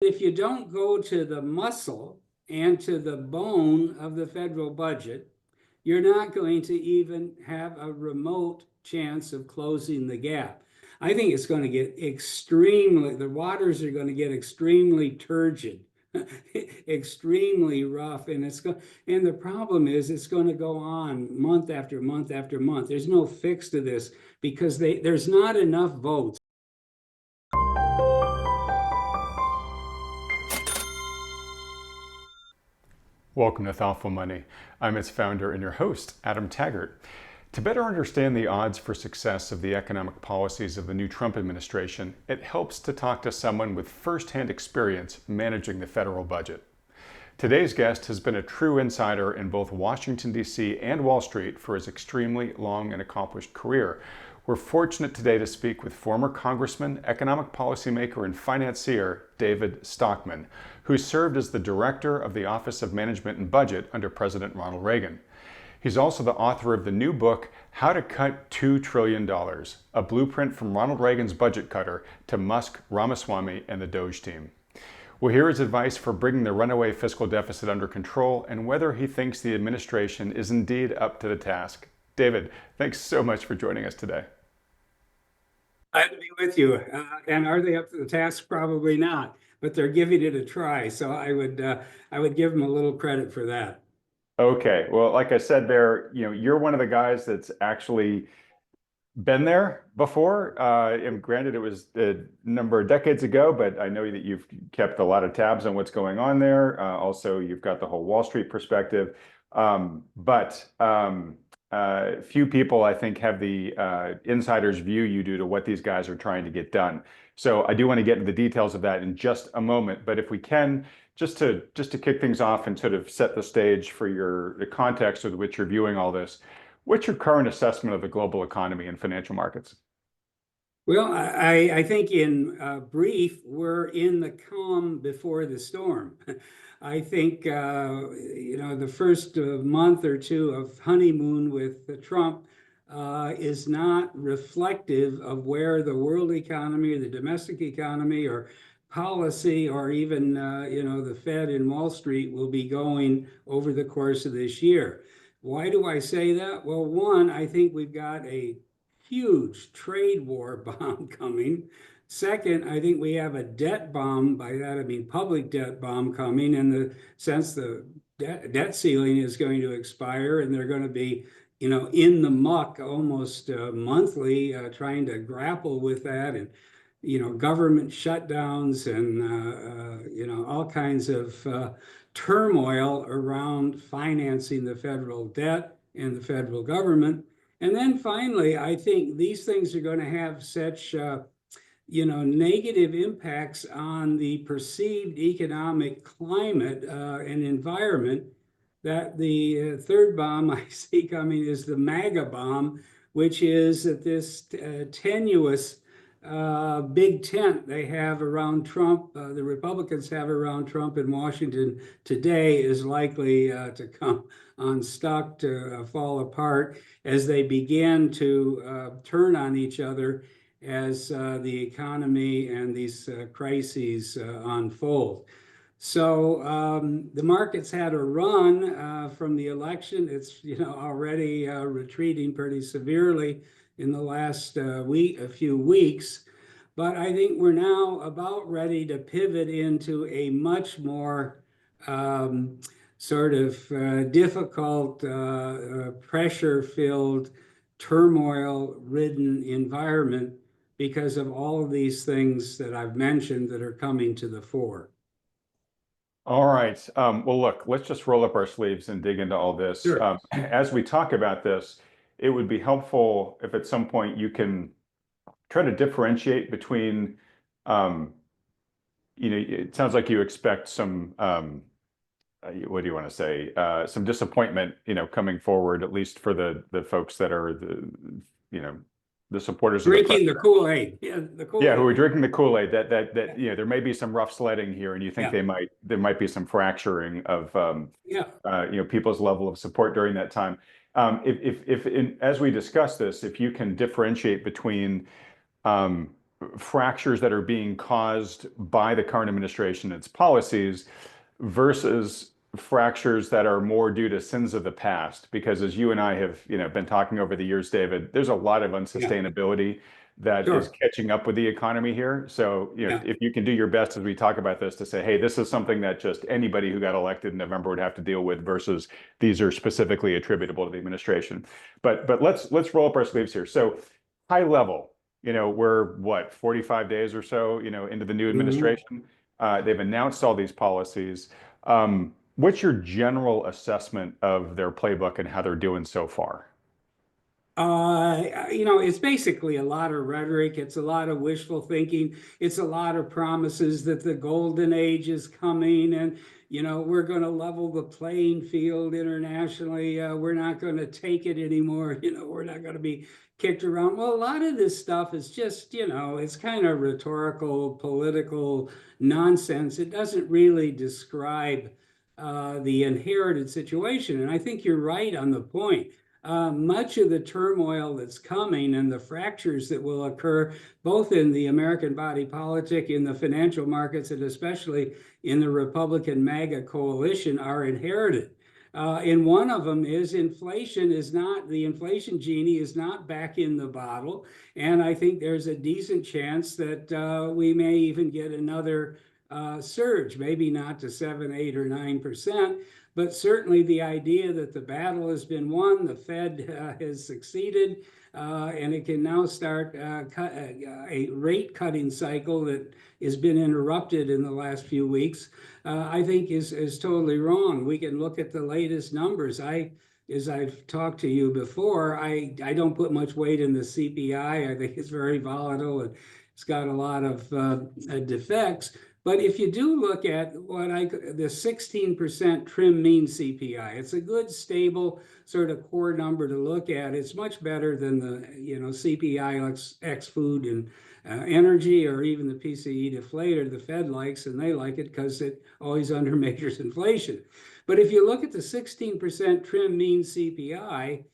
if you don't go to the muscle and to the bone of the federal budget, you're not going to even have a remote chance of closing the gap. I think it's going to get the waters are going to get extremely turgid, extremely rough. And the problem is it's going to go on month after month after month. There's no fix to this because there's not enough votes. Welcome to Thoughtful Money. I'm its founder and your host, Adam Taggart. To better understand the odds for success of the economic policies of the new Trump administration, it helps to talk to someone with firsthand experience managing the federal budget. Today's guest has been a true insider in both Washington, D.C. and Wall Street for his extremely long and accomplished career. We're fortunate today to speak with former Congressman, economic policymaker, and financier David Stockman, who served as the director of the Office of Management and Budget under President Ronald Reagan. He's also the author of the new book, How to Cut $2 Trillion, a blueprint from Ronald Reagan's budget cutter to Musk, Ramaswamy, and the DOGE team. We'll hear his advice for bringing the runaway fiscal deficit under control and whether he thinks the administration is indeed up to the task. David, thanks so much for joining us today. Glad to be with you. And are they up to the task? Probably not, but they're giving it a try. So I would give them a little credit for that. Okay. Well, like I said there, you're one of the guys that's actually been there before. And granted, it was a number of decades ago, but I know that you've kept a lot of tabs on what's going on there. Also, you've got the whole Wall Street perspective. Few people, I think, have the insider's view you do to what these guys are trying to get done. So I do want to get into the details of that in just a moment. But if we can, just to kick things off and sort of set the stage for the context with which you're viewing all this, what's your current assessment of the global economy and financial markets? Well, I think in brief, we're in the calm before the storm. I think, the first month or two of honeymoon with Trump is not reflective of where the world economy or the domestic economy or policy or even, the Fed and Wall Street will be going over the course of this year. Why do I say that? Well, one, I think we've got a huge trade war bomb coming. Second, I think we have a debt bomb. By that, I mean public debt bomb coming in the sense the debt ceiling is going to expire and they're going to be, in the muck almost monthly trying to grapple with that and, government shutdowns and, all kinds of turmoil around financing the federal debt and the federal government. And then finally, I think these things are going to have such negative impacts on the perceived economic climate and environment that the third bomb I see coming is the MAGA bomb, which is that this tenuous big tent they have around Trump, the Republicans have around Trump in Washington today is likely to come unstuck, to fall apart as they begin to turn on each other as the economy and these crises unfold. So the market's had a run from the election. It's already retreating pretty severely in the last a few weeks. But I think we're now about ready to pivot into a much more sort of difficult, pressure-filled, turmoil-ridden environment because of all of these things that I've mentioned that are coming to the fore. All right. Well, look, let's just roll up our sleeves and dig into all this. Sure. As we talk about this, it would be helpful if at some point you can try to differentiate between, it sounds like you expect some, what do you want to say, some disappointment, coming forward, at least for the folks that are the supporters drinking of the Kool-Aid. Yeah, the Kool-Aid. Yeah, who are drinking the Kool-Aid. That there may be some rough sledding here, and you think there might be some fracturing of people's level of support during that time. As we discuss this, if you can differentiate between fractures that are being caused by the current administration and its policies versus fractures that are more due to sins of the past? Because as you and I have, been talking over the years, David, there's a lot of Yeah, unsustainability that is sure. catching up with the economy here. So, Yeah. if you can do your best as we talk about this to say, hey, this is something that just anybody who got elected in November would have to deal with versus these are specifically attributable to the administration. But let's roll up our sleeves here. So high level, we're what, 45 days or so, into the new Mhm. administration. They've announced all these policies. What's your general assessment of their playbook and how they're doing so far? It's basically a lot of rhetoric. It's a lot of wishful thinking. It's a lot of promises that the golden age is coming and, we're going to level the playing field internationally. We're not going to take it anymore. We're not going to be kicked around. Well, a lot of this stuff is just, it's kind of rhetorical, political nonsense. It doesn't really describe the inherited situation. And I think you're right on the point. Much of the turmoil that's coming and the fractures that will occur both in the American body politic, in the financial markets, and especially in the Republican MAGA coalition are inherited. And one of them is the inflation genie is not back in the bottle. And I think there's a decent chance that we may even get another surge, maybe not to 7, 8, or 9%. But certainly the idea that the battle has been won, the Fed has succeeded, and it can now start a rate cutting cycle that has been interrupted in the last few weeks, I think is totally wrong. We can look at the latest numbers. As I've talked to you before, I don't put much weight in the CPI. I think it's very volatile and it's got a lot of defects. But if you do look at the 16% trim mean CPI, it's a good, stable sort of core number to look at. It's much better than the CPI ex food and energy, or even the PCE deflator the Fed likes, and they like it because it always undermeasures inflation. But if you look at the 16% trim mean CPI,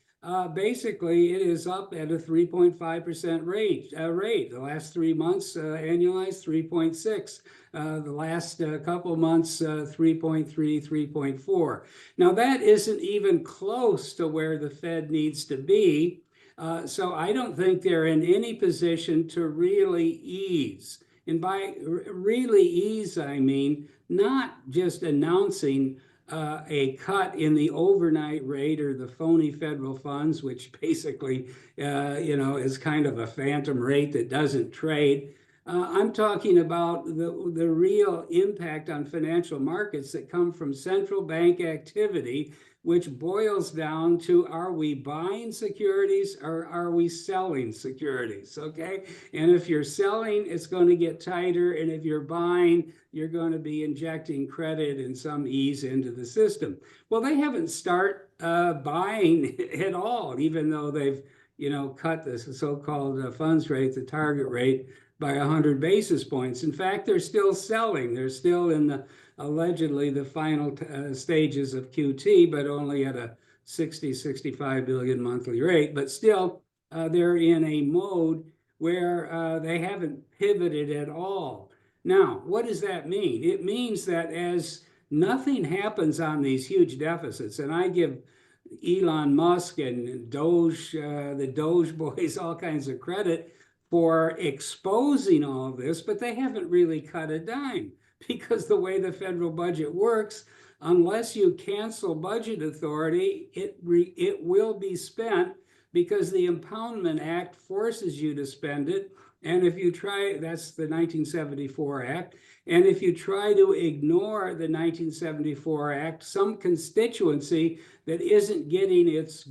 basically, it is up at a 3.5% rate. The last 3 months, annualized 3.6. The last couple months, 3.3, 3.4. Now, that isn't even close to where the Fed needs to be. So I don't think they're in any position to really ease. And by really ease, I mean not just announcing a cut in the overnight rate or the phony federal funds, which basically, is kind of a phantom rate that doesn't trade. I'm talking about the real impact on financial markets that come from central bank activity, which boils down to, are we buying securities or are we selling securities? Okay. And if you're selling, it's going to get tighter. And if you're buying, you're going to be injecting credit and some ease into the system. Well, they haven't started buying at all, even though they've cut the so-called funds rate, the target rate, by 100 basis points. In fact, they're still selling. They're still in the allegedly the final stages of QT, but only at a 60, 65 billion monthly rate. But still, they're in a mode where they haven't pivoted at all. Now, what does that mean? It means that as nothing happens on these huge deficits, and I give Elon Musk and DOGE, the DOGE boys, all kinds of credit for exposing all of this, but they haven't really cut a dime, because the way the federal budget works, unless you cancel budget authority, it will be spent because the Impoundment Act forces you to spend it. And if you try, that's the 1974 Act. And if you try to ignore the 1974 Act, some constituency that isn't getting its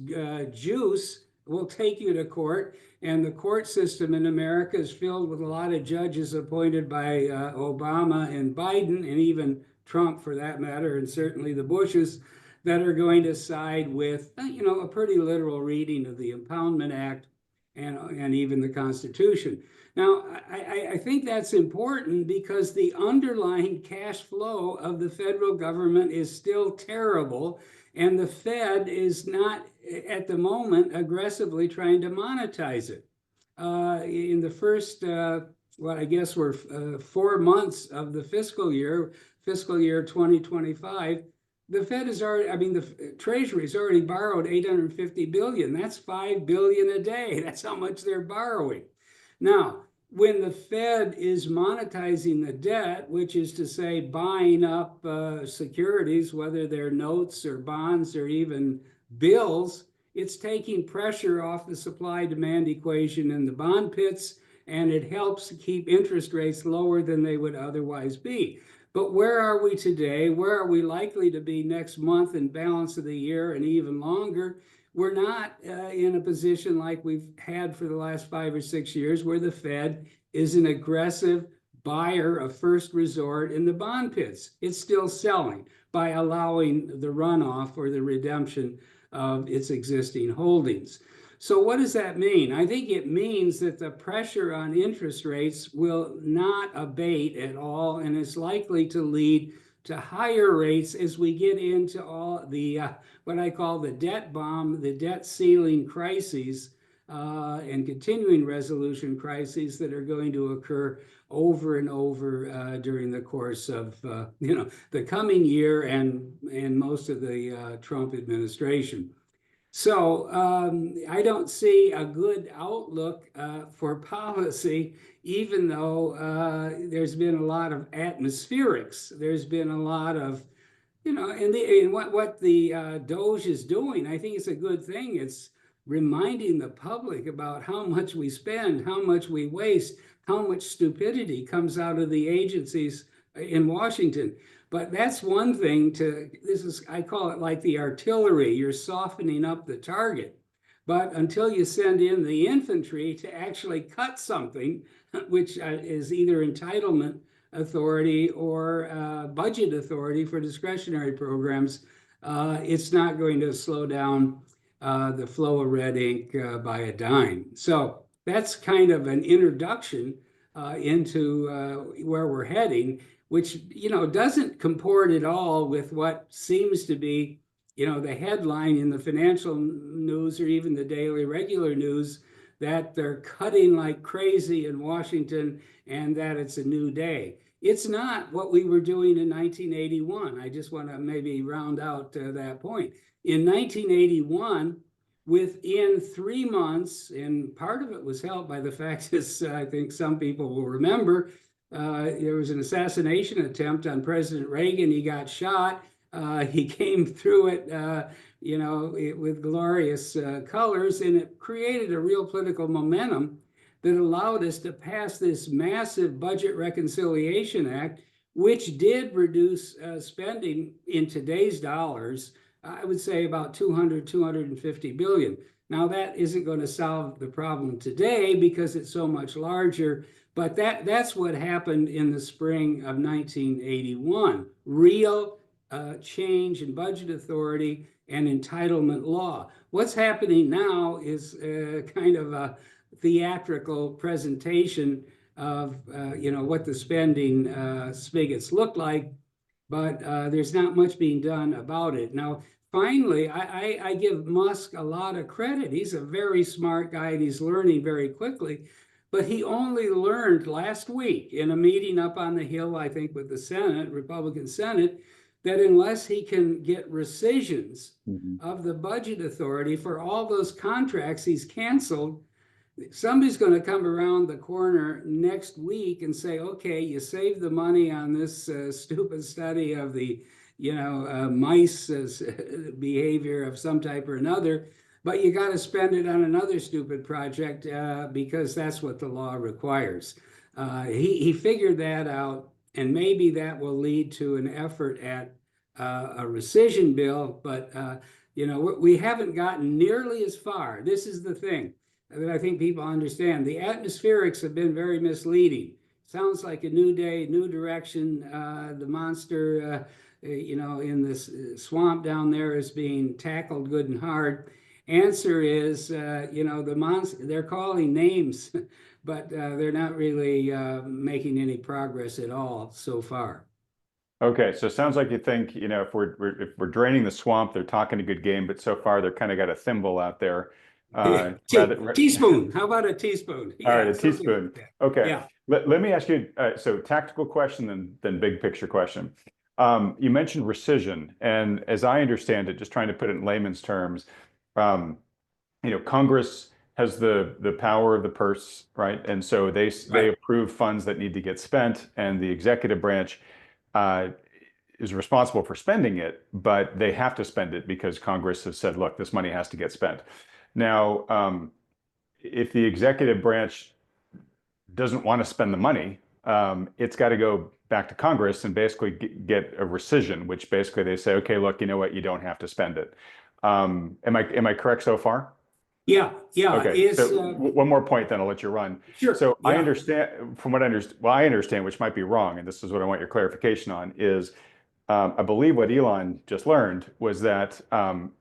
juice will take you to court. And the court system in America is filled with a lot of judges appointed by Obama and Biden, and even Trump for that matter, and certainly the Bushes, that are going to side with, a pretty literal reading of the Impoundment Act and even the Constitution. Now, I think that's important because the underlying cash flow of the federal government is still terrible, and the Fed is not, at the moment, aggressively trying to monetize it. In the first what I guess we're 4 months of the fiscal year 2025, the Fed has already, I mean, the Treasury has already borrowed 850 billion. That's 5 billion a day. That's how much they're borrowing. Now, when the Fed is monetizing the debt, which is to say buying up securities, whether they're notes or bonds or even bills, it's taking pressure off the supply-demand equation in the bond pits, and it helps keep interest rates lower than they would otherwise be. But where are we today? Where are we likely to be next month and balance of the year and even longer? We're not in a position like we've had for the last 5 or 6 years, where the Fed is an aggressive buyer of first resort in the bond pits. It's still selling by allowing the runoff or the redemption of its existing holdings. So what does that mean? I think it means that the pressure on interest rates will not abate at all, and it's likely to lead to higher rates as we get into all the what I call the debt bomb, the debt ceiling crises, and continuing resolution crises that are going to occur over and over during the course of the coming year and most of the Trump administration. So I don't see a good outlook for policy, even though there's been a lot of atmospherics. There's been a lot of, and what the DOGE is doing, I think it's a good thing. It's reminding the public about how much we spend, how much we waste, how much stupidity comes out of the agencies in Washington. But that's one thing I call it like the artillery. You're softening up the target. But until you send in the infantry to actually cut something, which is either entitlement authority or budget authority for discretionary programs, it's not going to slow down the flow of red ink by a dime. So that's kind of an introduction into where we're heading, which doesn't comport at all with what seems to be the headline in the financial news or even the daily regular news, that they're cutting like crazy in Washington and that it's a new day. It's not what we were doing in 1981. I just want to maybe round out that point. In 1981, within 3 months, and part of it was helped by the fact that I think some people will remember, there was an assassination attempt on President Reagan. He got shot. He came through it, with glorious colors, and it created a real political momentum that allowed us to pass this massive Budget Reconciliation Act, which did reduce spending in today's dollars, I would say about 250 billion. Now, that isn't going to solve the problem today because it's so much larger. But that's what happened in the spring of 1981. Real change in budget authority and entitlement law. What's happening now is kind of a theatrical presentation of what the spending spigots look like, but there's not much being done about it. Now, finally, I give Musk a lot of credit. He's a very smart guy and he's learning very quickly. But he only learned last week in a meeting up on the Hill, I think, with the Senate, Republican Senate, that unless he can get rescissions of the budget authority for all those contracts he's canceled, somebody's going to come around the corner next week and say, okay, you saved the money on this stupid study of the mice behavior of some type or another, but you got to spend it on another stupid project because that's what the law requires. He figured that out, and maybe that will lead to an effort at a rescission bill, but we haven't gotten nearly as far. This is the thing that I think people understand. The atmospherics have been very misleading. Sounds like a new day, new direction. The monster, in this swamp down there is being tackled good and hard. Answer is, the monster, they're calling names, but they're not really making any progress at all so far. Okay, so it sounds like you think, if we're draining the swamp, they're talking a good game, but so far they're kind of got a thimble out there. Teaspoon. How about a teaspoon? All right, a teaspoon. Okay. Yeah. Let me ask you, so tactical question, then big picture question. You mentioned rescission, and as I understand it, just trying to put it in layman's terms, um, Congress has the power of the purse, right? And so they Right. approve funds that need to get spent, and the executive branch uh, is responsible for spending it, but they have to spend it because Congress has said, look, this money has to get spent. Now, if the executive branch doesn't want to spend the money, it's got to go back to Congress and basically get a rescission, which basically they say, okay, look, you know what, you don't have to spend it. Am I correct so far? Yeah, yeah. Okay, so one more point, then I'll let you run. Sure. So I Yeah. understand, from what I understand, well, I understand, which might be wrong, and this is what I want your clarification on, is I believe what Elon just learned was that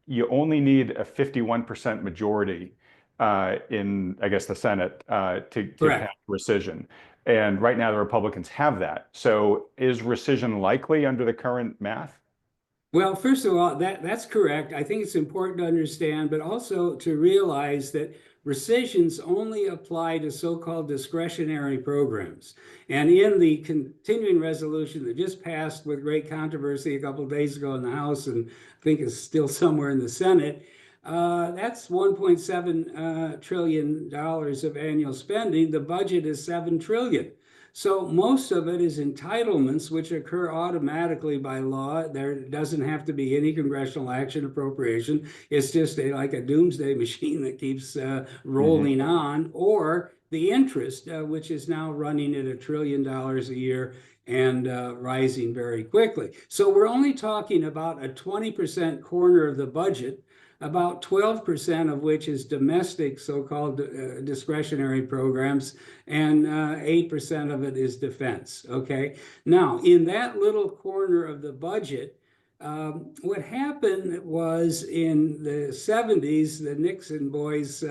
you only need a 51% majority in, I guess, the Senate to pass Correct. rescission. And right now, the Republicans have that. So is rescission likely under the current math? Well, first of all, that's correct. I think it's important to understand, but also to realize that rescissions only apply to so-called discretionary programs. And in the continuing resolution that just passed with great controversy a couple of days ago in the House, and I think is still somewhere in the Senate, that's $1.7 trillion of annual spending. The budget is $7 trillion. So most of it is entitlements, which occur automatically by law. There doesn't have to be any congressional action appropriation. It's just like a doomsday machine that keeps rolling on, or the interest, which is now running at $1 trillion a year and rising very quickly. So we're only talking about a 20% corner of the budget, about 12% of which is domestic, so-called discretionary programs, and 8% of it is defense. Okay. Now, in that little corner of the budget, what happened was in the 70s, the Nixon boys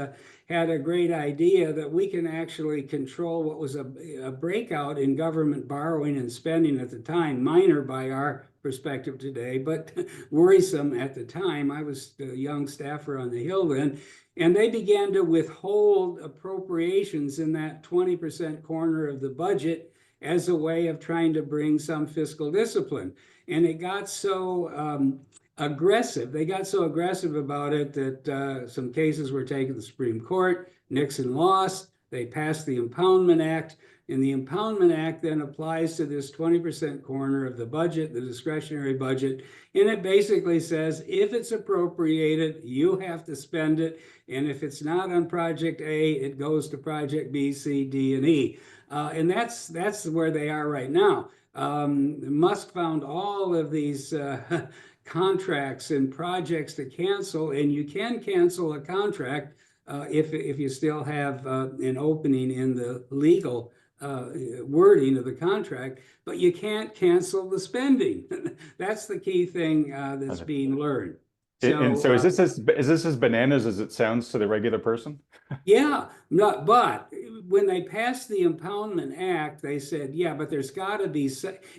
had a great idea that we can actually control what was a breakout in government borrowing and spending at the time, minor by our perspective today, but worrisome at the time. I was a young staffer on the Hill then, and they began to withhold appropriations in that 20% corner of the budget as a way of trying to bring some fiscal discipline. And it got so aggressive. They got so aggressive about it that some cases were taken to the Supreme Court. Nixon lost. They passed the Impoundment Act. And the Impoundment Act then applies to this 20% corner of the budget, the discretionary budget. And it basically says, if it's appropriated, you have to spend it. And if it's not on Project A, it goes to Project B, C, D, and E. And that's where they are right now. Musk found all of these contracts and projects to cancel, and you can cancel a contract if you still have an opening in the legal wording of the contract, but you can't cancel the spending. That's the key thing that's being learned. And so is this as bananas as it sounds to the regular person? Yeah, no, but when they passed the Impoundment Act, they said, yeah, but there's got to be,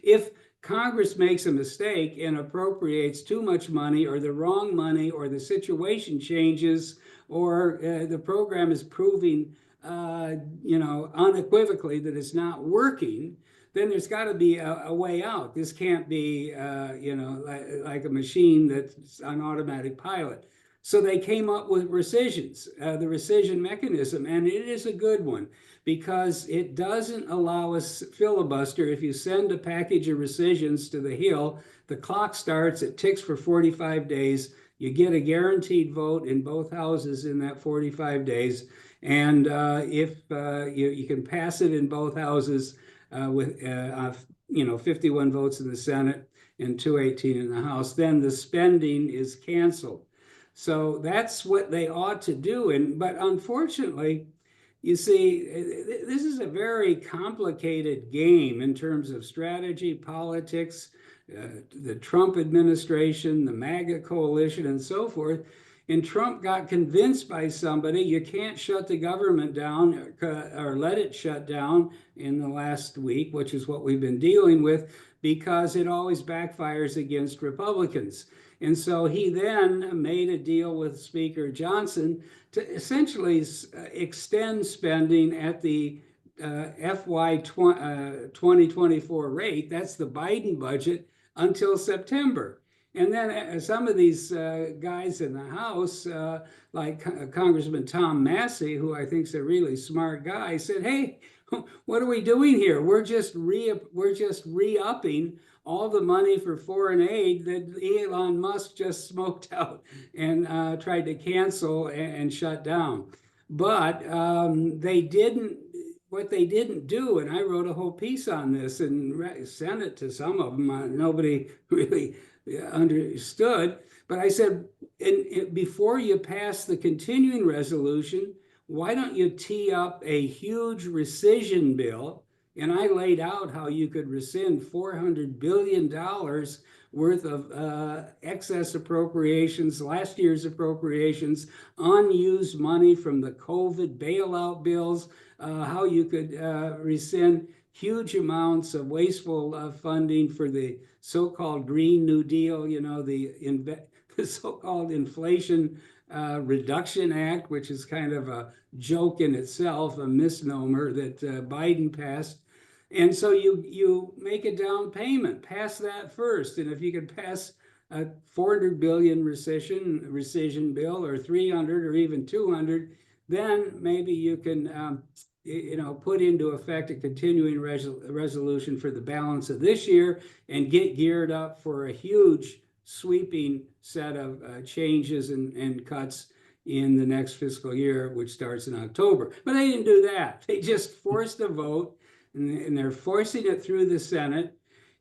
if Congress makes a mistake and appropriates too much money or the wrong money, or the situation changes, or the program is proving unequivocally that it's not working, then there's got to be a way out. This can't be, like a machine that's on automatic pilot. So they came up with rescissions, the rescission mechanism, and it is a good one because it doesn't allow us filibuster. If you send a package of rescissions to the Hill, the clock starts, it ticks for 45 days. You get a guaranteed vote in both houses in that 45 days. And if you can pass it in both houses with 51 votes in the Senate and 218 in the House, then the spending is canceled. So that's what they ought to do. But unfortunately, you see, this is a very complicated game in terms of strategy, politics, the Trump administration, the MAGA coalition, and so forth. And Trump got convinced by somebody, you can't shut the government down or let it shut down in the last week, which is what we've been dealing with, because it always backfires against Republicans. And so he then made a deal with Speaker Johnson to essentially extend spending at the FY 2024 rate, that's the Biden budget, until September. And then some of these guys in the House, like Congressman Tom Massey, who I think is a really smart guy, said, "Hey, what are we doing here? We're just re-upping all the money for foreign aid that Elon Musk just smoked out and tried to cancel and shut down." But they didn't. What they didn't do, and I wrote a whole piece on this and sent it to some of them. Nobody really understood. But I said, before you pass the continuing resolution, why don't you tee up a huge rescission bill? And I laid out how you could rescind $400 billion worth of excess appropriations, last year's appropriations, unused money from the COVID bailout bills, how you could rescind huge amounts of wasteful funding for the so-called Green New Deal, the so-called Inflation Reduction Act, which is kind of a joke in itself, a misnomer that Biden passed. And so you make a down payment, pass that first. And if you could pass a 400 billion rescission bill, or 300 or even 200, then maybe you can put into effect a continuing resolution for the balance of this year and get geared up for a huge sweeping set of changes and cuts in the next fiscal year, which starts in October. But they didn't do that. They just forced a vote, and they're forcing it through the Senate.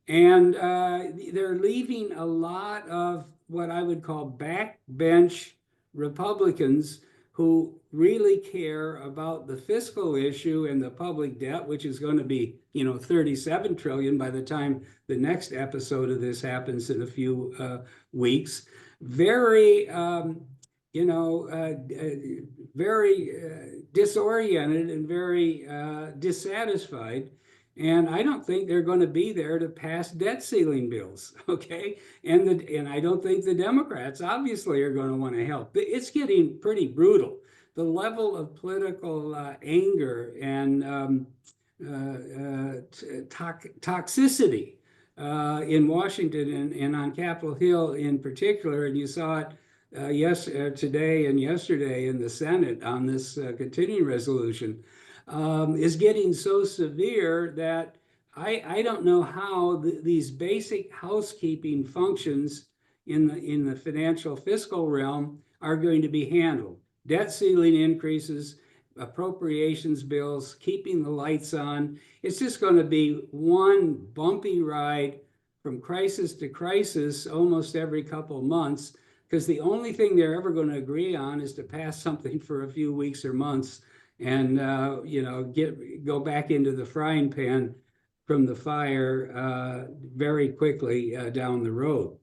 And they're leaving a lot of what I would call backbench Republicans who really care about the fiscal issue and the public debt, which is going to be, 37 trillion by the time the next episode of this happens in a few weeks. Very, very disoriented and very dissatisfied. And I don't think they're going to be there to pass debt ceiling bills, okay? And I don't think the Democrats obviously are going to want to help. It's getting pretty brutal. The level of political anger and toxicity in Washington and on Capitol Hill in particular, and you saw it today and yesterday in the Senate on this continuing resolution, is getting so severe that I don't know how these basic housekeeping functions in the financial fiscal realm are going to be handled. Debt ceiling increases, appropriations bills, keeping the lights on. It's just going to be one bumpy ride from crisis to crisis almost every couple of months, because the only thing they're ever going to agree on is to pass something for a few weeks or months and go back into the frying pan from the fire very quickly down the road.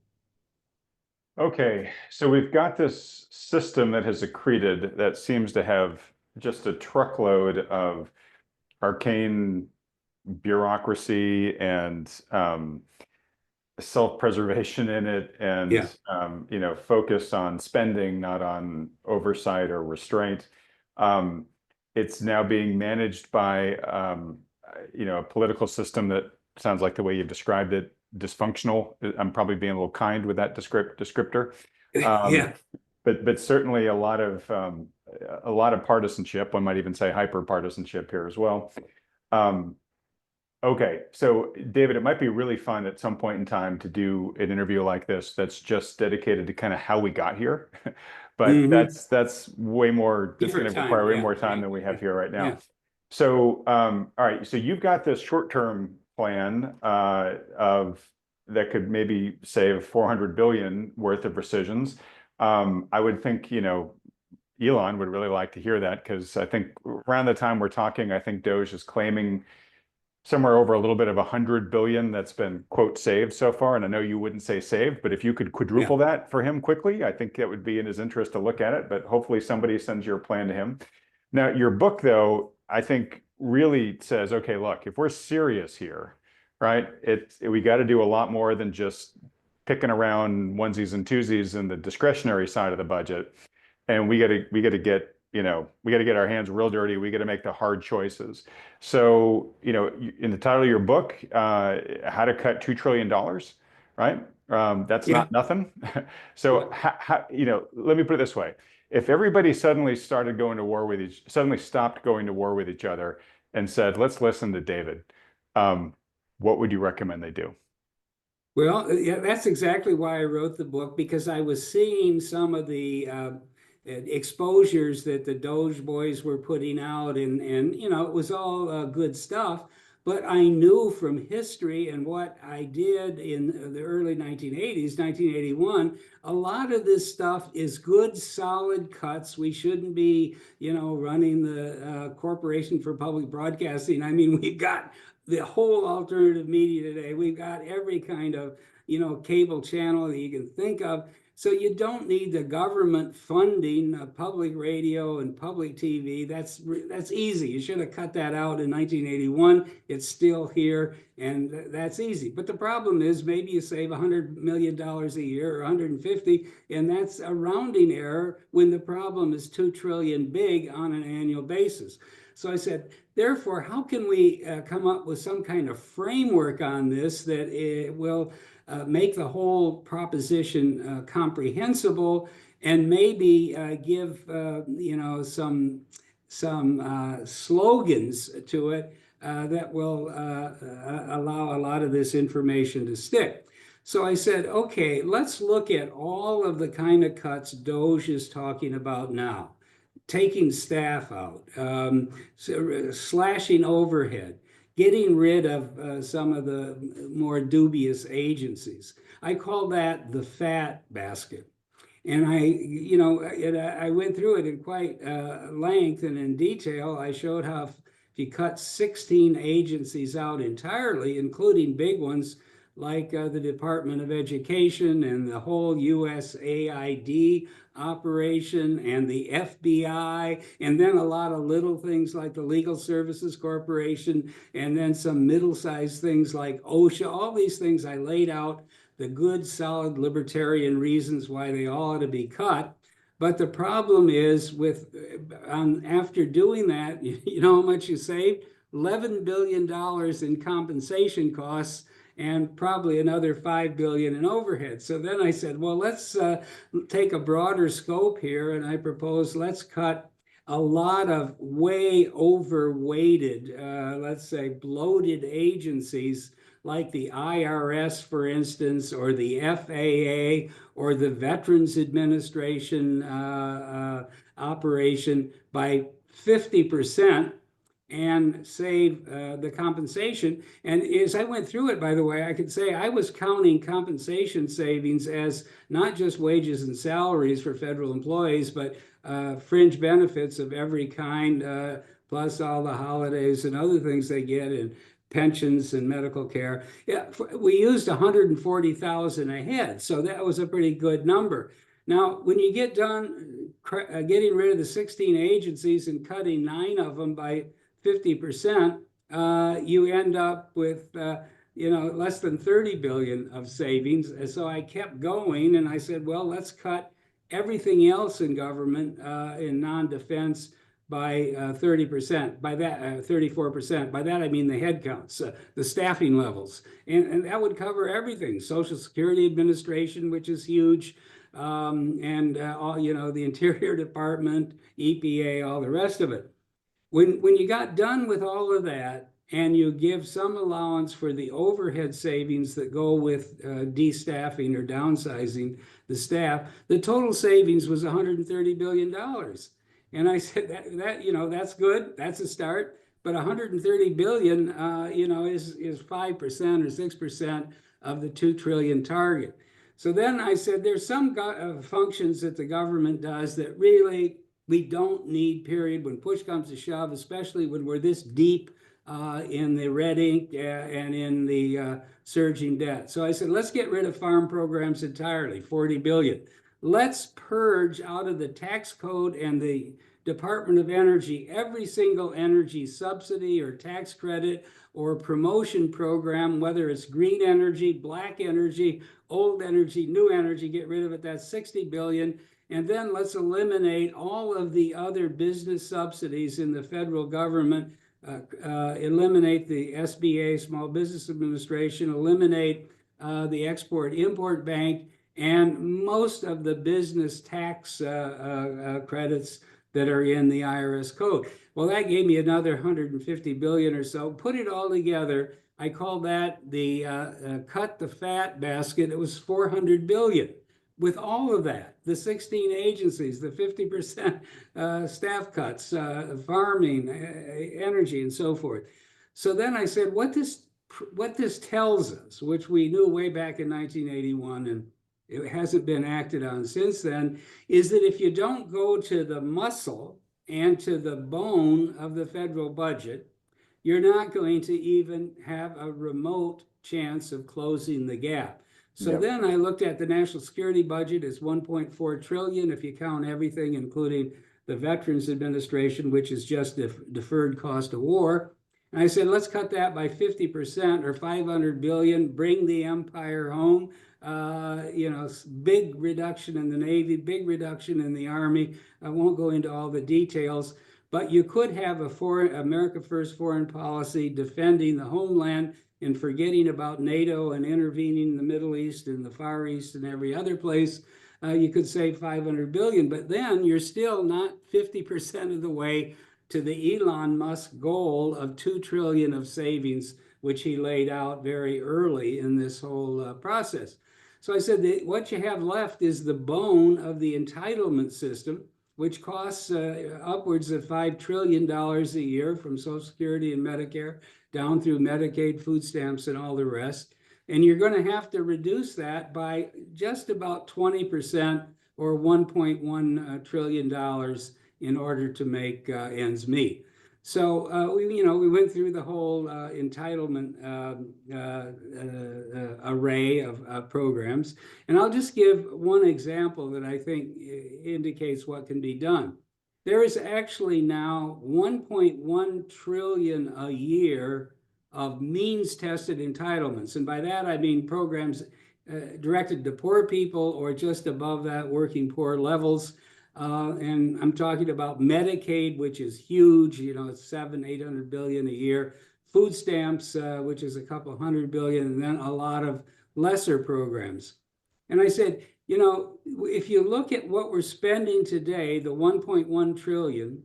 Okay, so we've got this system that has accreted that seems to have just a truckload of arcane bureaucracy and self-preservation in it, and focus on spending, not on oversight or restraint. It's now being managed by a political system that sounds like the way you've described it, dysfunctional. I'm probably being a little kind with that descriptor. But certainly a lot of partisanship. One might even say hyper partisanship here as well. Okay, so David, it might be really fun at some point in time to do an interview like this that's just dedicated to kind of how we got here. But that's way more, it's going to require way more time than we have here right now. So, all right, so you've got this short-term plan that could maybe save 400 billion worth of rescissions. I would think, Elon would really like to hear that, because I think around the time we're talking, I think DOGE is claiming somewhere over a little bit of 100 billion that's been, quote, saved so far. And I know you wouldn't say saved, but if you could quadruple that for him quickly, I think it would be in his interest to look at it. But hopefully somebody sends your plan to him. Now, your book, though, I think really says, okay, look, if we're serious here, right, we got to do a lot more than just picking around onesies and twosies in the discretionary side of the budget. And we got to get we got to get our hands real dirty. We got to make the hard choices. So, in the title of your book, How to Cut $2 trillion, right? That's Yeah. not nothing. So, let me put it this way. If everybody suddenly stopped going to war with each other and said, let's listen to David, what would you recommend they do? Well, yeah, that's exactly why I wrote the book, because I was seeing some of the exposures that the DOGE boys were putting out, and it was all good stuff. But I knew from history and what I did in the early 1980s, 1981, a lot of this stuff is good, solid cuts. We shouldn't be, running the Corporation for Public Broadcasting. I mean, we've got the whole alternative media today. We've got every kind of, cable channel that you can think of. So you don't need the government funding public radio and public TV. That's easy. You should have cut that out in 1981. It's still here, and that's easy. But the problem is, maybe you save $100 million a year or 150, and that's a rounding error when the problem is 2 trillion big on an annual basis. So I said, therefore, how can we come up with some kind of framework on this that will make the whole proposition comprehensible, and maybe give some slogans to it that will allow a lot of this information to stick. So I said, okay, let's look at all of the kind of cuts DOGE is talking about now. Taking staff out, slashing overhead, getting rid of some of the more dubious agencies. I call that the fat basket. And I went through it in quite length and in detail. I showed how if you cut 16 agencies out entirely, including big ones like the Department of Education and the whole USAID operation and the FBI, and then a lot of little things like the Legal Services Corporation, and then some middle-sized things like OSHA. All these things I laid out the good, solid libertarian reasons why they all ought to be cut. But the problem is after doing that, you know how much you saved? $11 billion in compensation costs, and probably another $5 billion in overhead. So then I said, well, let's take a broader scope here, and I propose let's cut a lot of way overweighted, let's say bloated agencies like the IRS, for instance, or the FAA, or the Veterans Administration operation by 50%. And save the compensation. And as I went through it, by the way, I could say I was counting compensation savings as not just wages and salaries for federal employees, but fringe benefits of every kind, plus all the holidays and other things they get, and pensions and medical care. Yeah, we used 140,000 a head, so that was a pretty good number. Now, when you get done getting rid of the 16 agencies and cutting 9 of them by 50%, you end up with less than 30 billion of savings. And so I kept going, and I said, well, let's cut everything else in government in non-defense by 30%. By that, 34%. By that I mean the headcounts, the staffing levels, and that would cover everything: Social Security Administration, which is huge, and all the Interior Department, EPA, all the rest of it. When you got done with all of that, and you give some allowance for the overhead savings that go with destaffing or downsizing the staff, the total savings was $130 billion. And I said that's good. That's a start. But 130 billion, is 5% or 6% of the 2 trillion target. So then I said, there's some functions that the government does that really we don't need, period, when push comes to shove, especially when we're this deep in the red ink and in the surging debt. So I said, let's get rid of farm programs entirely, 40 billion. Let's purge out of the tax code and the Department of Energy, every single energy subsidy or tax credit or promotion program, whether it's green energy, black energy, old energy, new energy, get rid of it. That's $60 billion. And then let's eliminate all of the other business subsidies in the federal government, eliminate the SBA, Small Business Administration, eliminate the Export-Import Bank, and most of the business tax credits that are in the IRS code. Well, that gave me another 150 billion or so. Put it all together, I call that the cut the fat basket. It was 400 billion. With all of that, the 16 agencies, the 50% staff cuts, farming, energy, and so forth. So then I said, what this tells us, which we knew way back in 1981, and it hasn't been acted on since then, is that if you don't go to the muscle and to the bone of the federal budget, you're not going to even have a remote chance of closing the gap. So then I looked at the national security budget as 1.4 trillion if you count everything, including the Veterans Administration, which is just deferred cost of war. And I said, let's cut that by 50% or 500 billion, bring the empire home. Big reduction in the Navy, big reduction in the Army. I won't go into all the details, but you could have America First foreign policy defending the homeland and forgetting about NATO and intervening in the Middle East and the Far East and every other place. You could save 500 billion, but then you're still not 50% of the way to the Elon Musk goal of 2 trillion of savings, which he laid out very early in this whole process. So I said that what you have left is the bone of the entitlement system, which costs upwards of $5 trillion a year from Social Security and Medicare down through Medicaid, food stamps, and all the rest. And you're going to have to reduce that by just about 20% or $1.1 trillion in order to make ends meet. So we went through the whole entitlement array of programs, and I'll just give one example that I think indicates what can be done. There is actually now 1.1 trillion a year of means-tested entitlements, and by that I mean programs directed to poor people or just above that working poor levels. And I'm talking about Medicaid, which is huge, it's 700-800 billion a year. Food stamps, which is a couple hundred billion, and then a lot of lesser programs. And I said, if you look at what we're spending today, the 1.1 trillion,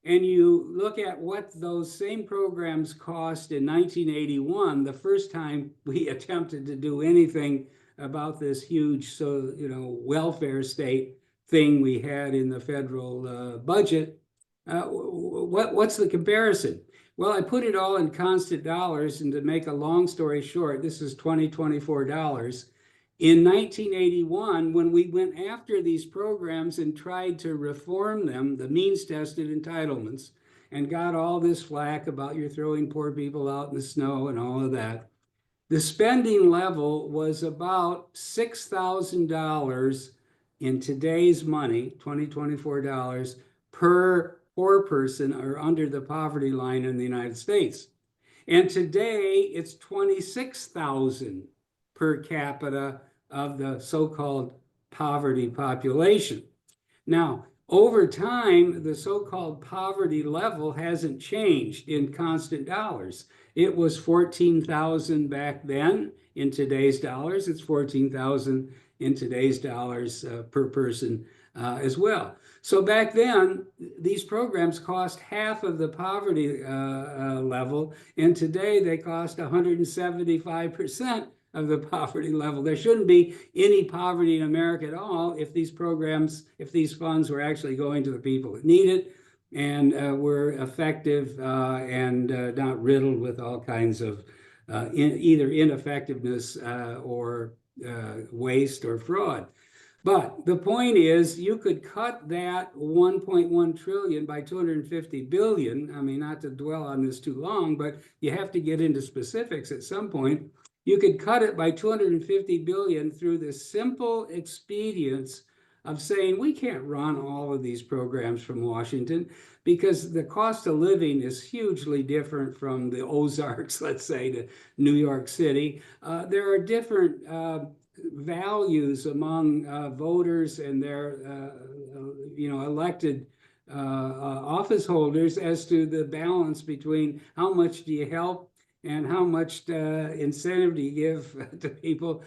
and you look at what those same programs cost in 1981, the first time we attempted to do anything about this huge, welfare state thing we had in the federal budget, what's the comparison? Well, I put it all in constant dollars, and to make a long story short, this is 2024 dollars. In 1981, when we went after these programs and tried to reform them, the means-tested entitlements, and got all this flack about you're throwing poor people out in the snow and all of that, the spending level was about $6,000 in today's money, 2024 dollars, per poor person or under the poverty line in the United States. And today it's 26,000 per capita of the so-called poverty population. Now, over time, the so-called poverty level hasn't changed in constant dollars. It was 14,000 back then. In today's dollars, it's 14,000 in today's dollars per person as well. So back then, these programs cost half of the poverty level, and today they cost 175% of the poverty level. There shouldn't be any poverty in America at all if these programs, if these funds were actually going to the people that need it and were effective and not riddled with all kinds of either ineffectiveness or waste or fraud. But the point is, you could cut that 1.1 trillion by 250 billion. I mean, not to dwell on this too long, but you have to get into specifics at some point. You could cut it by 250 billion through the simple expedience of saying we can't run all of these programs from Washington because the cost of living is hugely different from the Ozarks, let's say, to New York City. There are different values among voters and their elected office holders as to the balance between how much do you help and how much incentive do you give to people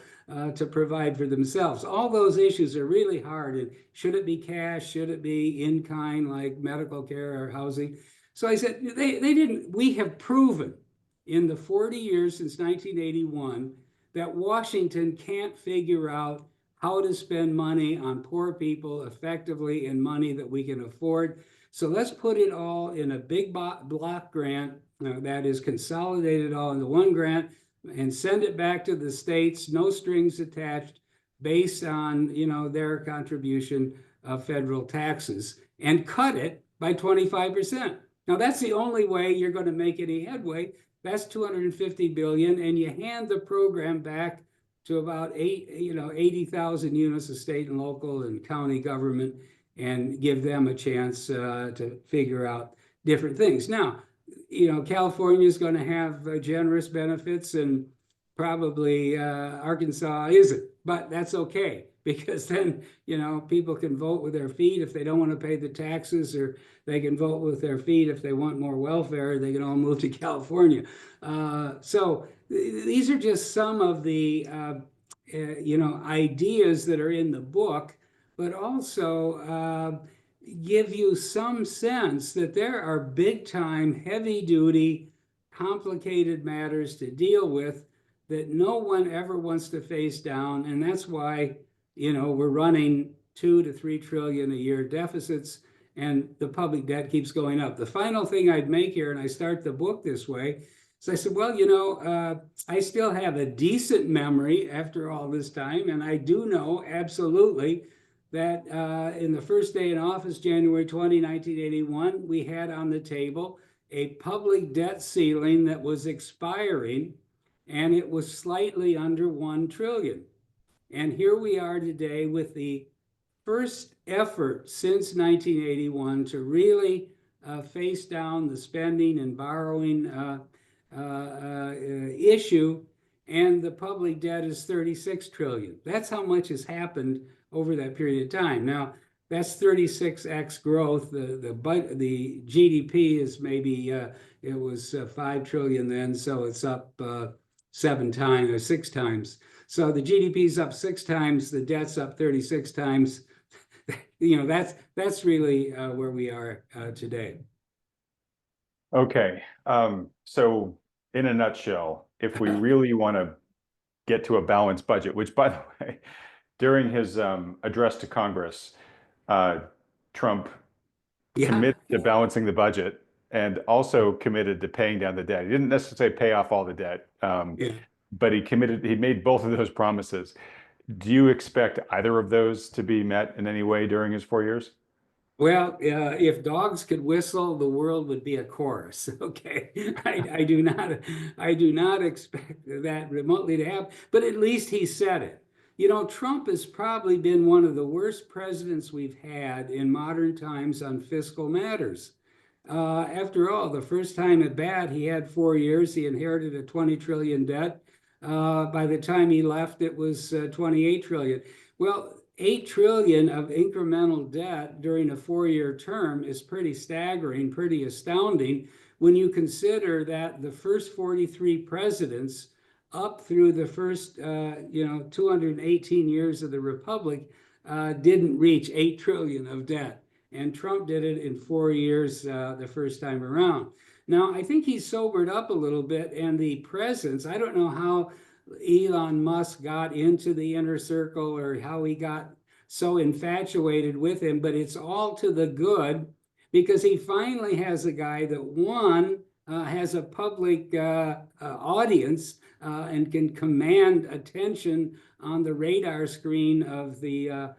to provide for themselves. All those issues are really hard. And should it be cash? Should it be in kind, like medical care or housing? So I said, they didn't. We have proven in the 40 years since 1981 that Washington can't figure out how to spend money on poor people effectively and money that we can afford. So let's put it all in a big block grant that is consolidated all into one grant and send it back to the states, no strings attached, based on their contribution of federal taxes, and cut it by 25%. Now that's the only way you're going to make any headway. That's $250 billion, and you hand the program back to about 80,000 units of state and local and county government, and give them a chance to figure out different things. Now, California is going to have generous benefits, and probably Arkansas isn't, but that's okay, because then people can vote with their feet if they don't want to pay the taxes, or they can vote with their feet if they want more welfare. They can all move to California. So these are just some of the ideas that are in the book, but also give you some sense that there are big time, heavy duty, complicated matters to deal with that no one ever wants to face down. And that's why we're running 2 to 3 trillion a year deficits, and the public debt keeps going up. The final thing I'd make here, and I start the book this way, so I said, well, I still have a decent memory after all this time, and I do know absolutely that in the first day in office, January 20, 1981, we had on the table a public debt ceiling that was expiring, and it was slightly under 1 trillion. And here we are today with the first effort since 1981 to really face down the spending and borrowing issue, and the public debt is 36 trillion. That's how much has happened over that period of time. Now, that's 36x growth. The GDP is maybe, it was 5 trillion then, so it's up 7 times or 6 times. So the GDP is up 6 times, the debt's up 36 times. That's really where we are today. Okay, so in a nutshell, if we really want to get to a balanced budget, which, by the way, during his address to Congress, Trump committed to balancing the budget and also committed to paying down the debt. He didn't necessarily pay off all the debt, but he made both of those promises. Do you expect either of those to be met in any way during his 4 years? Well, if dogs could whistle, the world would be a chorus. Okay, I do not expect that remotely to happen. But at least he said it. Trump has probably been one of the worst presidents we've had in modern times on fiscal matters. After all, the first time at bat, he had 4 years. He inherited a 20 trillion debt. By the time he left, it was 28 trillion. Well, 8 trillion of incremental debt during a 4-year term is pretty staggering, pretty astounding, when you consider that the first 43 presidents up through the first 218 years of the Republic didn't reach 8 trillion of debt. And Trump did it in 4 years the first time around. Now, I think he's sobered up a little bit, and the presence, I don't know how Elon Musk got into the inner circle or how he got so infatuated with him, but it's all to the good, because he finally has a guy that, one, has a public audience and can command attention on the radar screen of the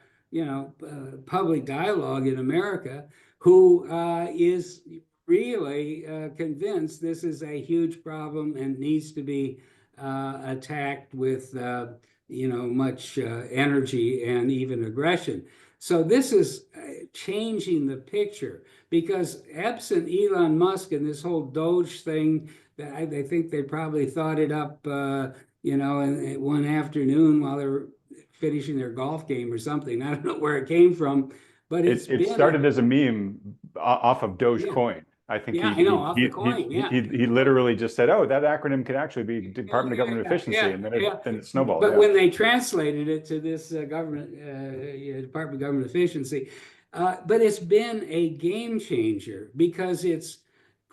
public dialogue in America, who is really convinced this is a huge problem and needs to be attacked with much energy and even aggression. So this is changing the picture, because absent Elon Musk and this whole DOGE thing, that I think they probably thought it up, in one afternoon while they were finishing their golf game or something. I don't know where it came from, but it's It been, started as a meme off of yeah, Dogecoin. I think yeah, I know, off the coin, yeah. he literally just said, "Oh, that acronym could actually be Yeah, Department of Government yeah, Efficiency," yeah, and yeah. then it snowballed. But Yeah. when they translated it to this Department of Government Efficiency, but it's been a game changer, because it's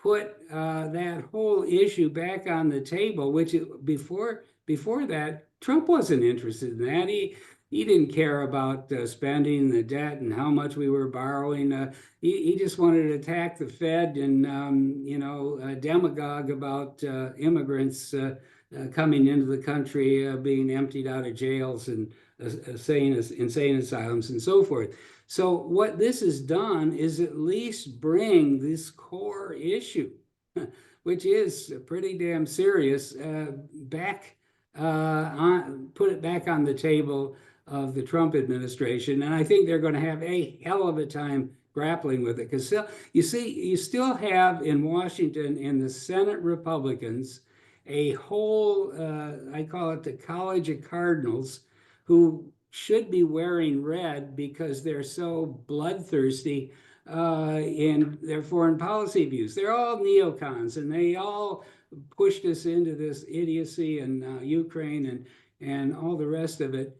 put that whole issue back on the table, which before that, Trump wasn't interested in that. He didn't care about spending the debt and how much we were borrowing. He just wanted to attack the Fed and demagogue about immigrants coming into the country, being emptied out of jails and insane asylums and so forth. So what this has done is at least bring this core issue, which is pretty damn serious, put it back on the table of the Trump administration. And I think they're going to have a hell of a time grappling with it, because you see, you still have in Washington, in the Senate, Republicans, a whole, I call it the College of Cardinals, who should be wearing red because they're so bloodthirsty in their foreign policy views. They're all neocons, and they all pushed us into this idiocy in Ukraine and all the rest of it.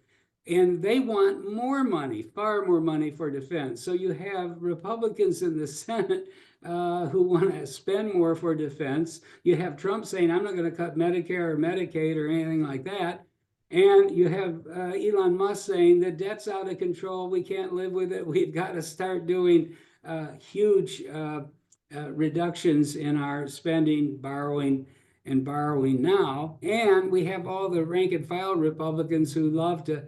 And they want more money, far more money for defense. So you have Republicans in the Senate who want to spend more for defense. You have Trump saying, I'm not going to cut Medicare or Medicaid or anything like that. And you have Elon Musk saying the debt's out of control. We can't live with it. We've got to start doing huge reductions in our spending, borrowing now. And we have all the rank and file Republicans who love to,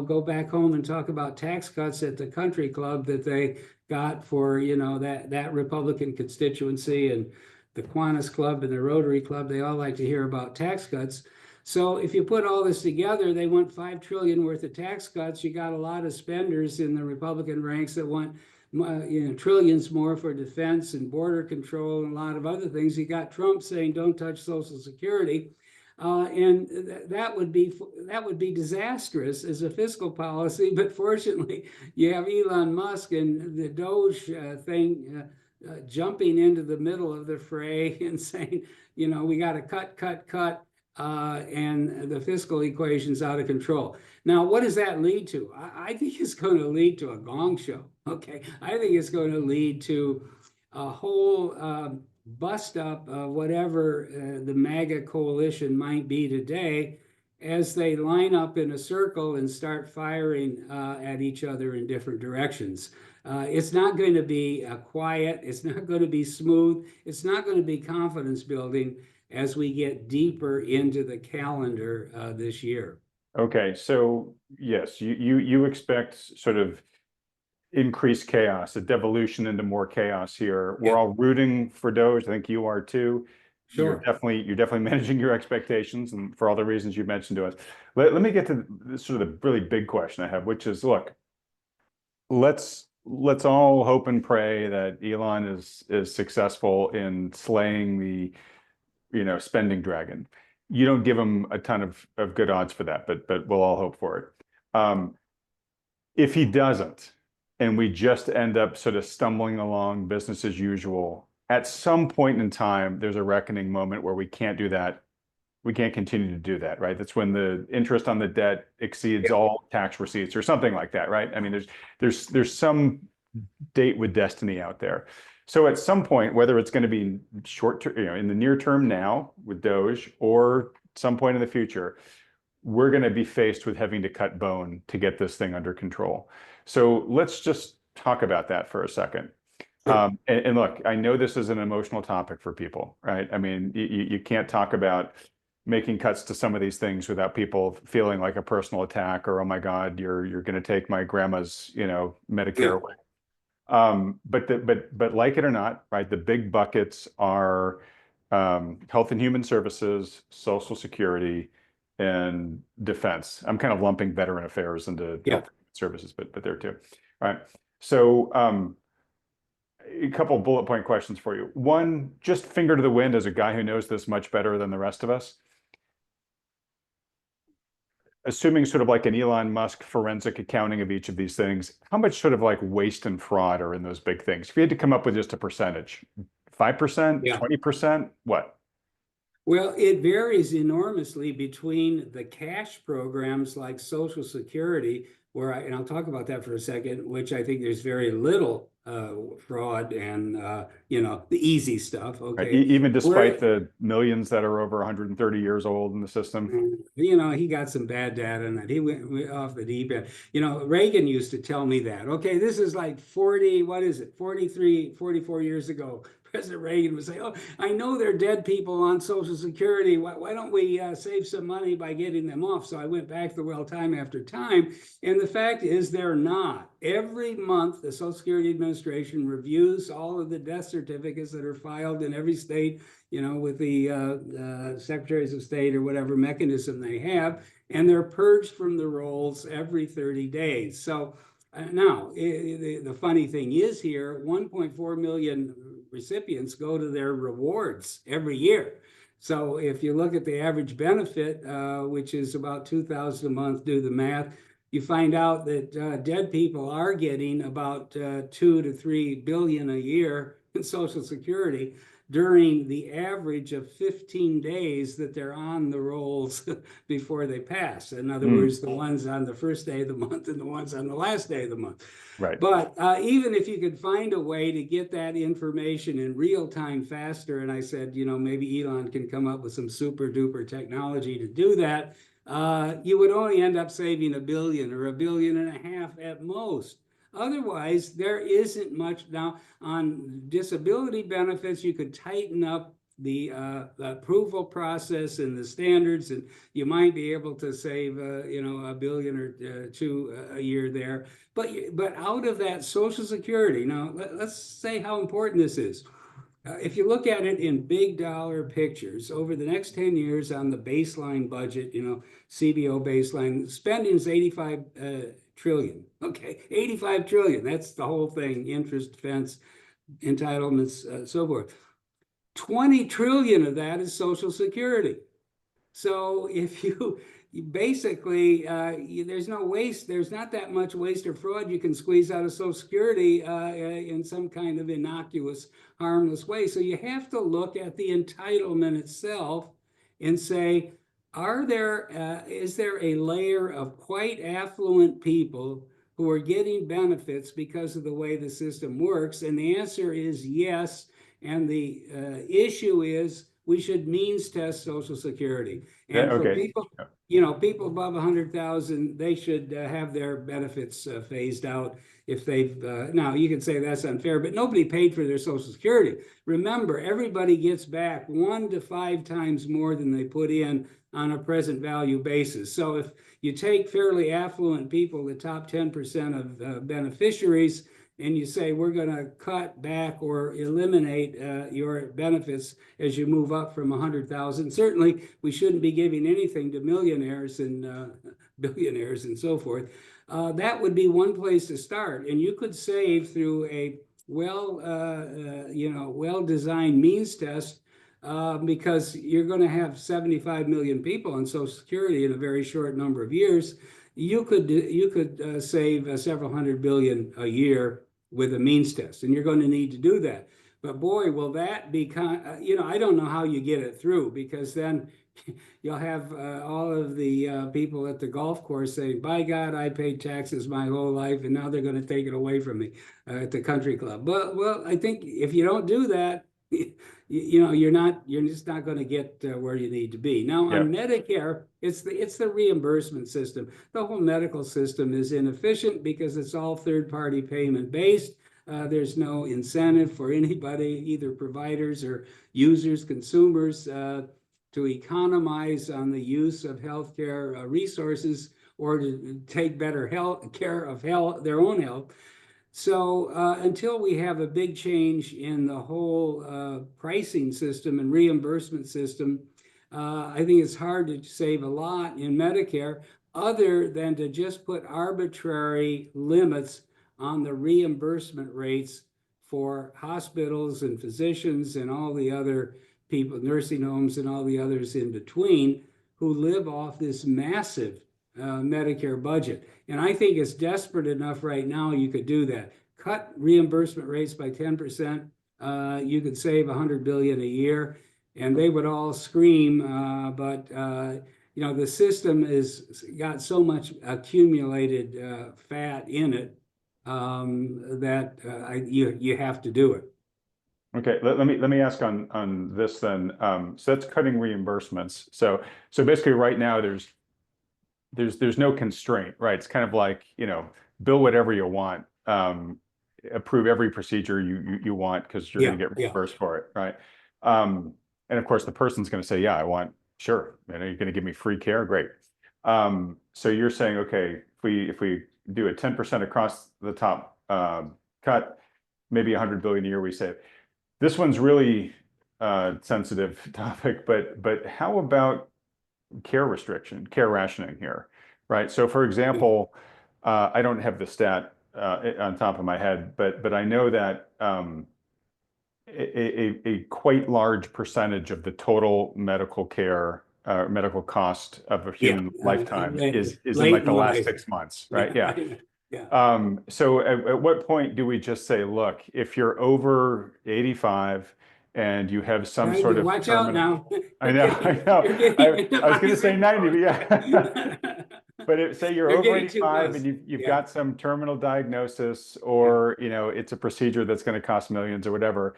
go back home and talk about tax cuts at the country club that they got for, that Republican constituency, and the Kiwanis Club and the Rotary Club. They all like to hear about tax cuts. So if you put all this together, they want $5 trillion worth of tax cuts. You got a lot of spenders in the Republican ranks that want trillions more for defense and border control and a lot of other things. You got Trump saying, don't touch Social Security. And that would be disastrous as a fiscal policy. But fortunately, you have Elon Musk and the DOGE thing jumping into the middle of the fray and saying, we got to cut, and the fiscal equation's out of control. Now, what does that lead to? I think it's going to lead to a gong show. Okay, I think it's going to lead to a whole bust up of whatever the MAGA coalition might be today, as they line up in a circle and start firing at each other in different directions. It's not going to be quiet. It's not going to be smooth. It's not going to be confidence building as we get deeper into the calendar this year. Okay, so yes, you expect sort of increased chaos, a devolution into more chaos here. We're all rooting for DOGE. I think you are too. Sure. You're definitely managing your expectations, and for all the reasons you mentioned to us. Let me get to sort of the really big question I have, which is, look, let's all hope and pray that Elon is successful in slaying the spending dragon. You don't give him a ton of good odds for that, but we'll all hope for it. If he doesn't, and we just end up sort of stumbling along business as usual, at some point in time, there's a reckoning moment where we can't do that. We can't continue to do that, right? That's when the interest on the debt exceeds all tax receipts or something like that, right? I mean, there's some date with destiny out there. So at some point, whether it's going to be short term, in the near term now with DOGE, or some point in the future, we're going to be faced with having to cut bone to get this thing under control. So let's just talk about that for a second. Sure. And look, I know this is an emotional topic for people, right? I mean, you can't talk about making cuts to some of these things without people feeling like a personal attack, or, oh my God, you're going to take my grandma's, Medicare away. But like it or not, right, the big buckets are Health and Human Services, Social Security, and defense. I'm kind of lumping veteran affairs into health and services, but there too. All right. So a couple of bullet point questions for you. One, just finger to the wind as a guy who knows this much better than the rest of us. Assuming sort of like an Elon Musk forensic accounting of each of these things, how much sort of like waste and fraud are in those big things? If you had to come up with just a percentage, 5%, Yeah. 20%, what? Well, it varies enormously between the cash programs like Social Security, and I'll talk about that for a second, which I think there's very little fraud and, the easy stuff, Right. okay? Even despite Where, the millions that are over 130 years old in the system. he got some bad data and that he went off the deep end. Reagan used to tell me that, okay, this is like 44 years ago. President Reagan would say, oh, I know they're dead people on Social Security. Why don't we save some money by getting them off? So I went back to the well time after time. And the fact is they're not. Every month, the Social Security Administration reviews all of the death certificates that are filed in every state, with the secretaries of state or whatever mechanism they have. And they're purged from the rolls every 30 days. So now, the funny thing is here, 1.4 million recipients go to their rewards every year. So if you look at the average benefit, which is about $2,000 a month, do the math, you find out that dead people are getting about 2 to 3 billion a year in Social Security during the average of 15 days that they're on the rolls before they pass. In other words, the ones on the first day of the month and the ones on the last day of the month. Right. But even if you could find a way to get that information in real time faster, and I said, maybe Elon can come up with some super duper technology to do that, you would only end up saving $1 billion or $1.5 billion at most. Otherwise, there isn't much. Now, on disability benefits, you could tighten up the approval process and the standards, and you might be able to save, $1 billion or two a year there. But out of that Social Security, now let's say how important this is. If you look at it in big dollar pictures, over the next 10 years on the baseline budget, CBO baseline, spending is 85 trillion. Okay, 85 trillion. That's the whole thing, interest, defense, entitlements, so forth. 20 trillion of that is Social Security. So if you basically, there's no waste, there's not that much waste or fraud you can squeeze out of Social Security in some kind of innocuous, harmless way. So you have to look at the entitlement itself and say, is there a layer of quite affluent people who are getting benefits because of the way the system works? And the answer is yes. And the issue is we should means test Social Security. And for people, people above 100,000, they should have their benefits phased out if they've, now you can say that's unfair, but nobody paid for their Social Security. Remember, everybody gets back 1 to 5 times more than they put in on a present value basis. So if you take fairly affluent people, the top 10% of beneficiaries, and you say, we're going to cut back or eliminate your benefits as you move up from 100,000. Certainly, we shouldn't be giving anything to millionaires and billionaires and so forth. That would be one place to start. And you could save through a well-designed means test because you're going to have 75 million people on Social Security in a very short number of years. You could save several hundred billion a year with a means test, and you're going to need to do that. But boy, will that be, I don't know how you get it through, because then you'll have all of the people at the golf course saying, by God, I paid taxes my whole life, and now they're going to take it away from me at the country club. But, well, I think if you don't do that, you're just not going to get where you need to be. Now, on Medicare, it's the reimbursement system. The whole medical system is inefficient because it's all third-party payment based. There's no incentive for anybody, either providers or users, consumers, to economize on the use of healthcare resources or to take better care of their own health. So until we have a big change in the whole pricing system and reimbursement system, I think it's hard to save a lot in Medicare, other than to just put arbitrary limits on the reimbursement rates for hospitals and physicians and all the other people, nursing homes and all the others in between, who live off this massive Medicare budget. And I think it's desperate enough right now you could do that. Cut reimbursement rates by 10%. You could save $100 billion a year, and they would all scream. But the system is got so much accumulated fat in it that you have to do it. Okay, let me ask on this then. So that's cutting reimbursements. So basically, right now there's no constraint, right? It's kind of like, bill whatever you want, approve every procedure you want, because you're going to get reimbursed for it, right? And of course, the person's going to say, yeah, I want, sure, you're going to give me free care, great. So you're saying, okay, if we do a 10% across the top cut, maybe $100 billion a year we save. This one's really sensitive topic, but how about care rationing here, right? So for example, I don't have the stat on top of my head, but I know that a quite large percentage of the total medical care, medical cost of a human lifetime is in like the last 6 months, right? Yeah. So at what point do we just say, look, if you're over 85 and you have some sort of watch out now. I know. I was going to say 90, but yeah. But say you're over 85 and you've got some terminal diagnosis, or it's a procedure that's going to cost millions or whatever.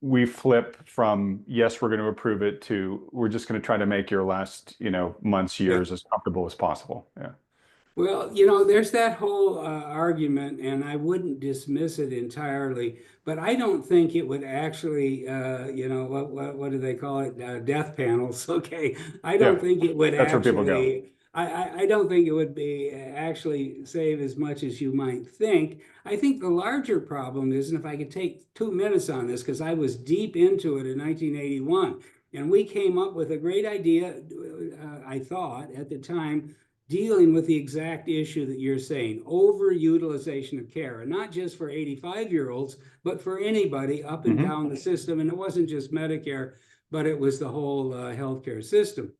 We flip from, yes, we're going to approve it, to we're just going to try to make your last months, years as comfortable as possible. Yeah. Well, there's that whole argument, and I wouldn't dismiss it entirely, but I don't think it would actually, what do they call it? Death panels. Okay. I don't think it would actually, I don't think it would be actually save as much as you might think. I think the larger problem is, and if I could take 2 minutes on this, because I was deep into it in 1981, and we came up with a great idea, I thought at the time, dealing with the exact issue that you're saying, overutilization of care, and not just for 85-year-olds, but for anybody up and down the system. And it wasn't just Medicare, but it was the whole healthcare system.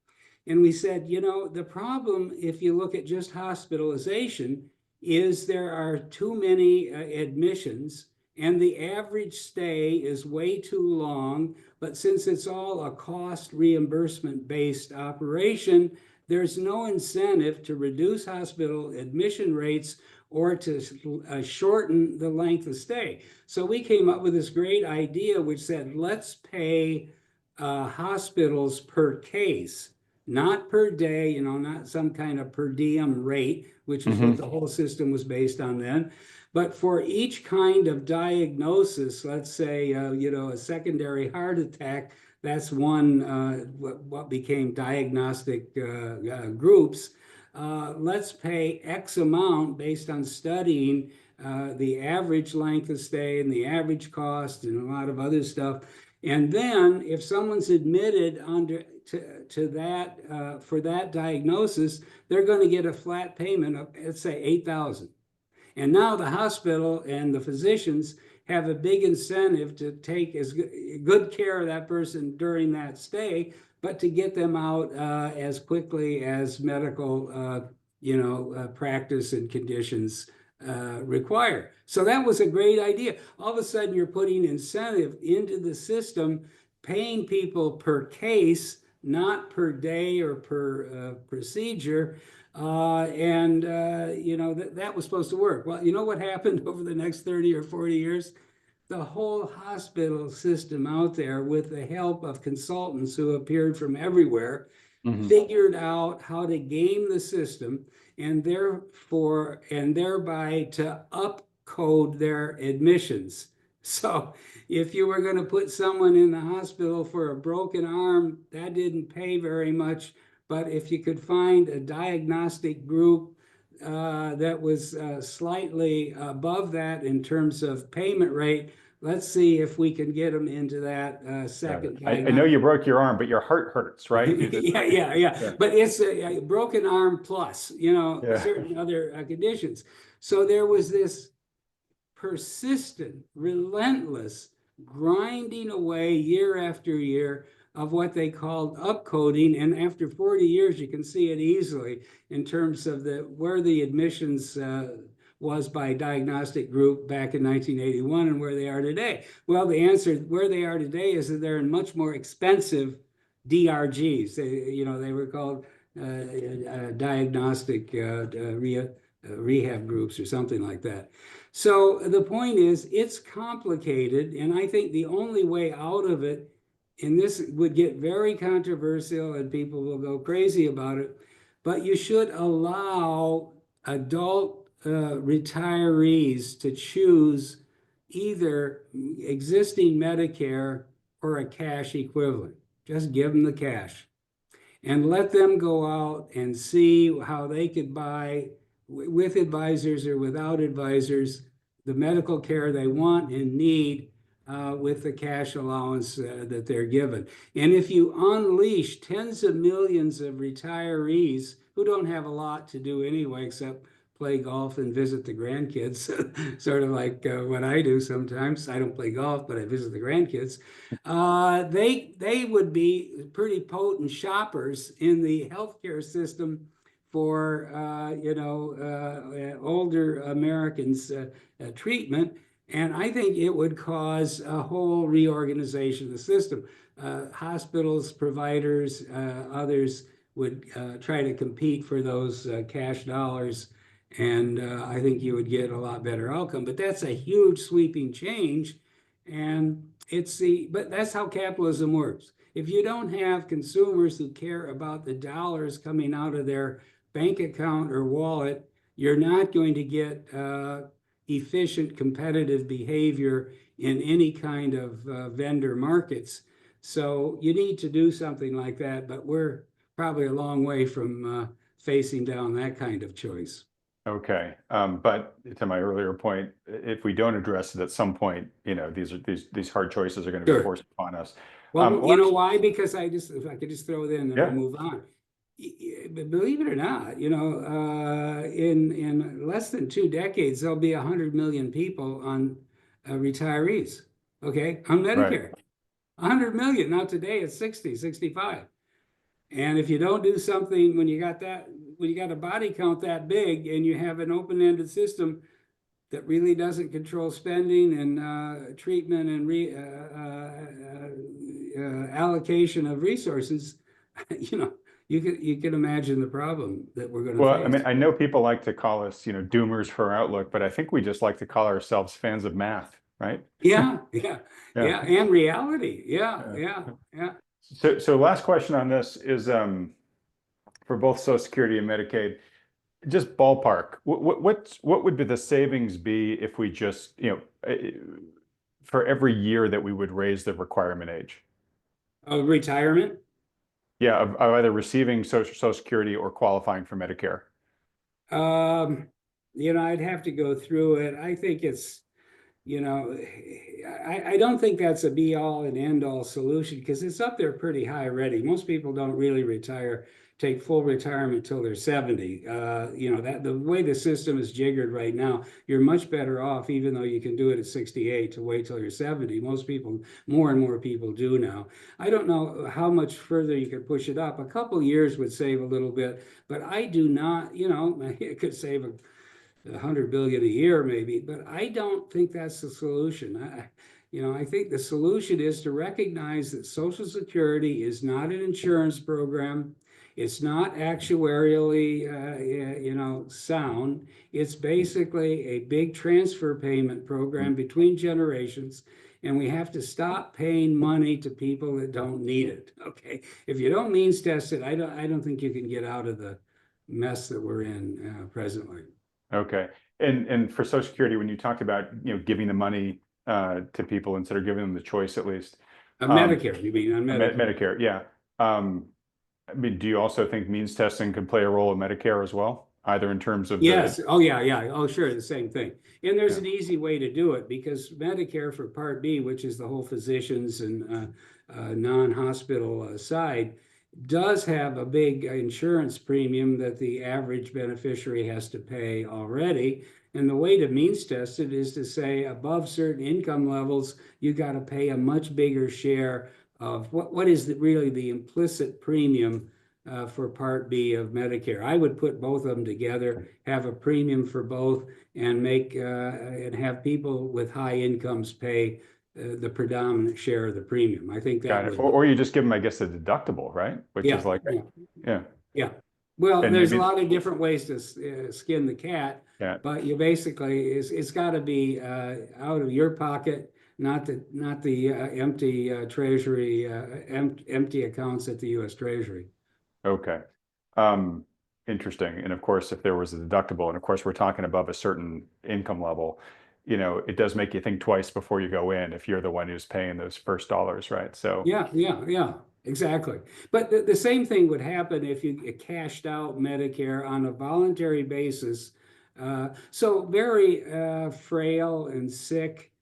And we said, the problem, if you look at just hospitalization, is there are too many admissions, and the average stay is way too long. But since it's all a cost reimbursement based operation, there's no incentive to reduce hospital admission rates or to shorten the length of stay. So we came up with this great idea, which said, let's pay hospitals per case, not per day, not some kind of per diem rate, which is what the whole system was based on then. But for each kind of diagnosis, let's say, a secondary heart attack, that's one, what became diagnostic groups. Let's pay X amount based on studying the average length of stay and the average cost and a lot of other stuff. And then if someone's admitted to that, for that diagnosis, they're going to get a flat payment of, let's say, $8,000. And now the hospital and the physicians have a big incentive to take as good care of that person during that stay, but to get them out as quickly as medical, practice and conditions require. So that was a great idea. All of a sudden, you're putting incentive into the system, paying people per case, not per day or per procedure. That was supposed to work. Well, you know what happened over the next 30 or 40 years? The whole hospital system out there, with the help of consultants who appeared from everywhere, figured out how to game the system, and thereby to upcode their admissions. So if you were going to put someone in the hospital for a broken arm, that didn't pay very much. But if you could find a diagnostic group that was slightly above that in terms of payment rate, let's see if we can get them into that second. I know you broke your arm, but your heart hurts, right? Yeah. But it's a broken arm plus, certain other conditions. So there was this persistent, relentless grinding away year after year of what they called upcoding. And after 40 years, you can see it easily in terms of where the admissions was by diagnostic group back in 1981 and where they are today. Well, the answer where they are today is that they're in much more expensive DRGs. They were called diagnostic rehab groups or something like that. So the point is, it's complicated, and I think the only way out of it, and this would get very controversial and people will go crazy about it, but you should allow adult retirees to choose either existing Medicare or a cash equivalent. Just give them the cash and let them go out and see how they could buy, with advisors or without advisors, the medical care they want and need with the cash allowance that they're given. And if you unleash tens of millions of retirees who don't have a lot to do anyway except play golf and visit the grandkids, sort of like what I do sometimes. I don't play golf, but I visit the grandkids. They would be pretty potent shoppers in the healthcare system for older Americans' treatment. And I think it would cause a whole reorganization of the system. Hospitals, providers, others would try to compete for those cash dollars. And I think you would get a lot better outcome. But that's a huge sweeping change. And but that's how capitalism works. If you don't have consumers who care about the dollars coming out of their bank account or wallet, you're not going to get efficient competitive behavior in any kind of vendor markets. So you need to do something like that, but we're probably a long way from facing down that kind of choice. Okay, but to my earlier point, if we don't address it at some point, these hard choices are going to be forced upon us. Well, you know why? Because if I could just throw it in and we'll move on. Believe it or not, in less than 2 decades, there'll be 100 million people on retirees, okay, on Medicare. Right. 100 million. Now today it's 60, 65. And if you don't do something when you got a body count that big and you have an open-ended system that really doesn't control spending and treatment and allocation of resources, you can imagine the problem that we're going to face. Well, I mean, I know people like to call us, doomers for our outlook, but I think we just like to call ourselves fans of math, right? Yeah, and reality. Yeah. So last question on this is for both Social Security and Medicaid, just ballpark. What would be the savings be if we just, for every year that we would raise the requirement age? Of retirement? Yeah, of either receiving Social Security or qualifying for Medicare. I'd have to go through it. I think it's, I don't think that's a be all and end all solution because it's up there pretty high already. Most people don't really take full retirement till they're 70. That the way the system is jiggered right now, you're much better off, even though you can do it at 68, to wait till you're 70. Most people, more and more people do now. I don't know how much further you could push it up. A couple years would save a little bit, but I do not, it could save $100 billion a year maybe, but I don't think that's the solution. I think the solution is to recognize that Social Security is not an insurance program. It's not actuarially, sound. It's basically a big transfer payment program between generations, and we have to stop paying money to people that don't need it. Okay, if you don't means test it, I don't think you can get out of the mess that we're in presently. Okay, and for Social Security, when you talked about giving the money to people instead of giving them the choice, at least Medicare, you mean on Medicare? Medicare, yeah. I mean, do you also think means testing could play a role in Medicare as well, either in terms of yes? Oh yeah. Oh sure, the same thing. And there's an easy way to do it because Medicare for Part B, which is the whole physicians and non-hospital side, does have a big insurance premium that the average beneficiary has to pay already. And the way to means test it is to say above certain income levels, you got to pay a much bigger share of what is really the implicit premium for Part B of Medicare. I would put both of them together, have a premium for both, and make and have people with high incomes pay the predominant share of the premium. I think that Got it. would, Or you just give them, I guess, a deductible, right? Which is yeah, like, yeah, yeah. yeah. Well, And there's a maybe, lot of different ways to skin the cat, yeah. but you basically it's got to be out of your pocket, not the empty treasury, empty accounts at the U.S. Treasury. Okay. Um, Interesting. And of course, if there was a deductible, and of course, we're talking above a certain income level, it does make you think twice before you go in if you're the one who's paying those first dollars, right? So, Yeah, yeah, yeah, exactly. But the same thing would happen if you cashed out Medicare on a voluntary basis. So very frail and sick,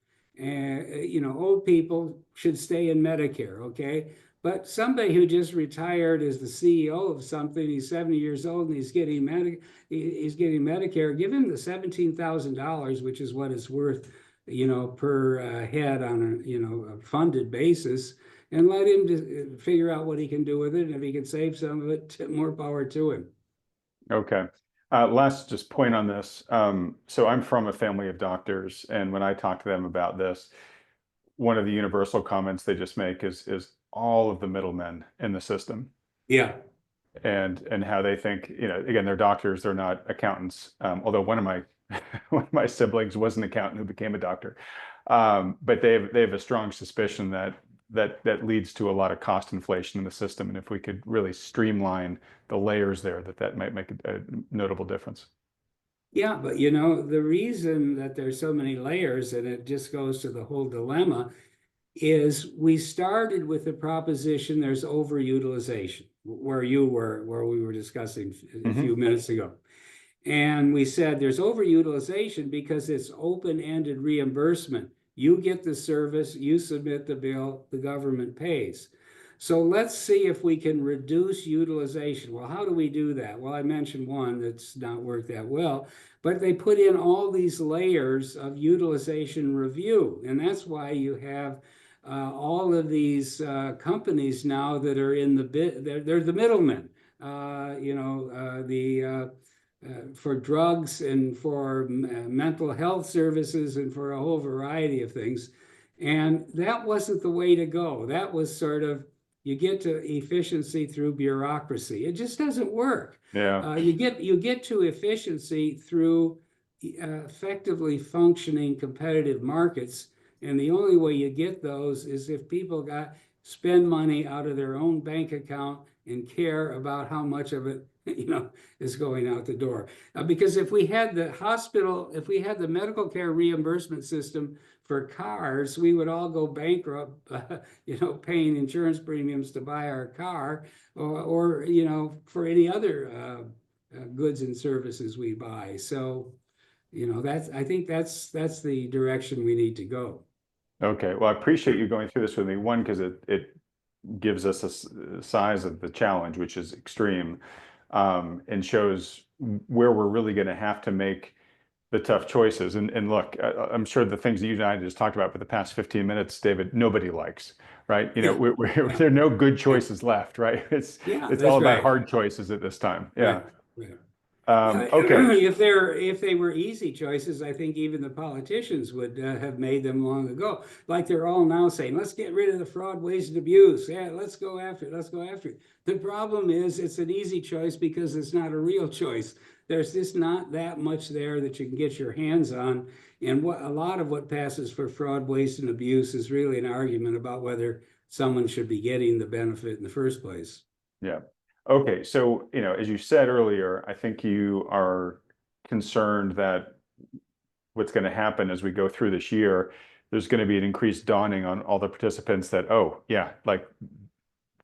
old people should stay in Medicare, okay? But somebody who just retired as the CEO of something, he's 70 years old and he's getting Medicare, give him the $17,000, which is what it's worth, per head on a funded basis, and let him figure out what he can do with it. And if he can save some of it, more power to him. okay. Last just point on this. So I'm from a family of doctors, and when I talk to them about this, one of the universal comments they just make is all of the middlemen in the system Yeah. and how they think, again, they're doctors, they're not accountants. Although one of my one of my siblings was an accountant who became a doctor. But they have a strong suspicion that leads to a lot of cost inflation in the system. And if we could really streamline the layers there, that might make a notable difference. Yeah, but the reason that there's so many layers, and it just goes to the whole dilemma, is we started with the proposition there's overutilization, where we were discussing a Hmm. few minutes ago. And we said there's overutilization because it's open-ended reimbursement. You get the service, you submit the bill, the government pays. So let's see if we can reduce utilization. Well, how do we do that? Well, I mentioned one that's not worked that well, but they put in all these layers of utilization review. And that's why you have all of these companies now that are in the bit, they're the middlemen. For drugs and for mental health services and for a whole variety of things. And that wasn't the way to go. That was sort of, you get to efficiency through bureaucracy. It just doesn't work. Yeah. You get to efficiency through effectively functioning competitive markets. And the only way you get those is if people spend money out of their own bank account and care about how much of it is going out the door. Because if we had the medical care reimbursement system for cars, we would all go bankrupt, paying insurance premiums to buy our car, or for any other goods and services we buy. So, I think that's the direction we need to go. Okay. Well, I appreciate you going through this with me. One, because it gives us a size of the challenge, which is extreme, and shows where we're really going to have to make the tough choices. And look, I'm sure the things that you and I just talked about for the past 15 minutes, David, nobody likes, right? Yeah. There are no good choices left, right? It's That's all about right. hard choices at this time. Yeah. Right. Okay. If they were easy choices, I think even the politicians would have made them long ago. Like they're all now saying, let's get rid of the fraud, waste, and abuse. Yeah, let's go after it. Let's go after it. The problem is it's an easy choice because it's not a real choice. There's just not that much there that you can get your hands on. And a lot of what passes for fraud, waste, and abuse is really an argument about whether someone should be getting the benefit in the first place. Yeah. Okay. So, as you said earlier, I think you are concerned that what's going to happen as we go through this year, there's going to be an increased dawning on all the participants that, oh, yeah, like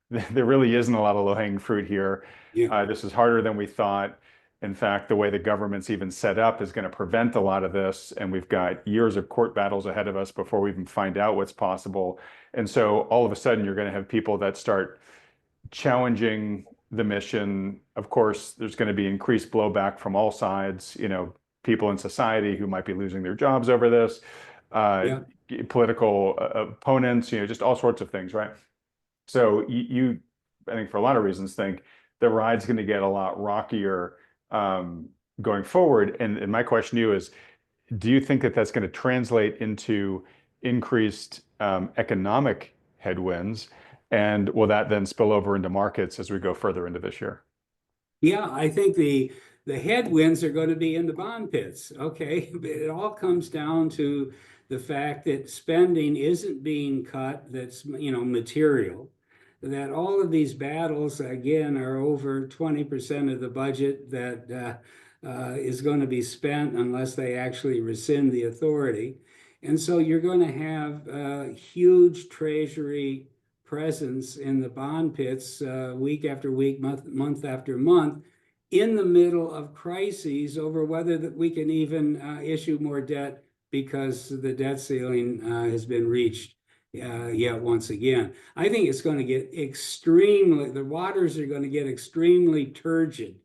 there really isn't a lot of low-hanging fruit here. Yeah. This is harder than we thought. In fact, the way the government's even set up is going to prevent a lot of this. And we've got years of court battles ahead of us before we even find out what's possible. And so all of a sudden, you're going to have people that start challenging the mission. Of course, there's going to be increased blowback from all sides, people in society who might be losing their jobs over this, Yeah. political opponents, just all sorts of things, right? So I think for a lot of reasons, think the ride's going to get a lot rockier going forward. And my question to you is, do you think that that's going to translate into increased economic headwinds? And will that then spill over into markets as we go further into this year? Yeah, I think the headwinds are going to be in the bond pits. Okay, it all comes down to the fact that spending isn't being cut. That's material. That all of these battles again are over 20% of the budget that is going to be spent unless they actually rescind the authority. And so you're going to have a huge treasury presence in the bond pits week after week, month after month, in the middle of crises over whether that we can even issue more debt because the debt ceiling has been reached yet once again. I think it's going to get the waters are going to get extremely turgid.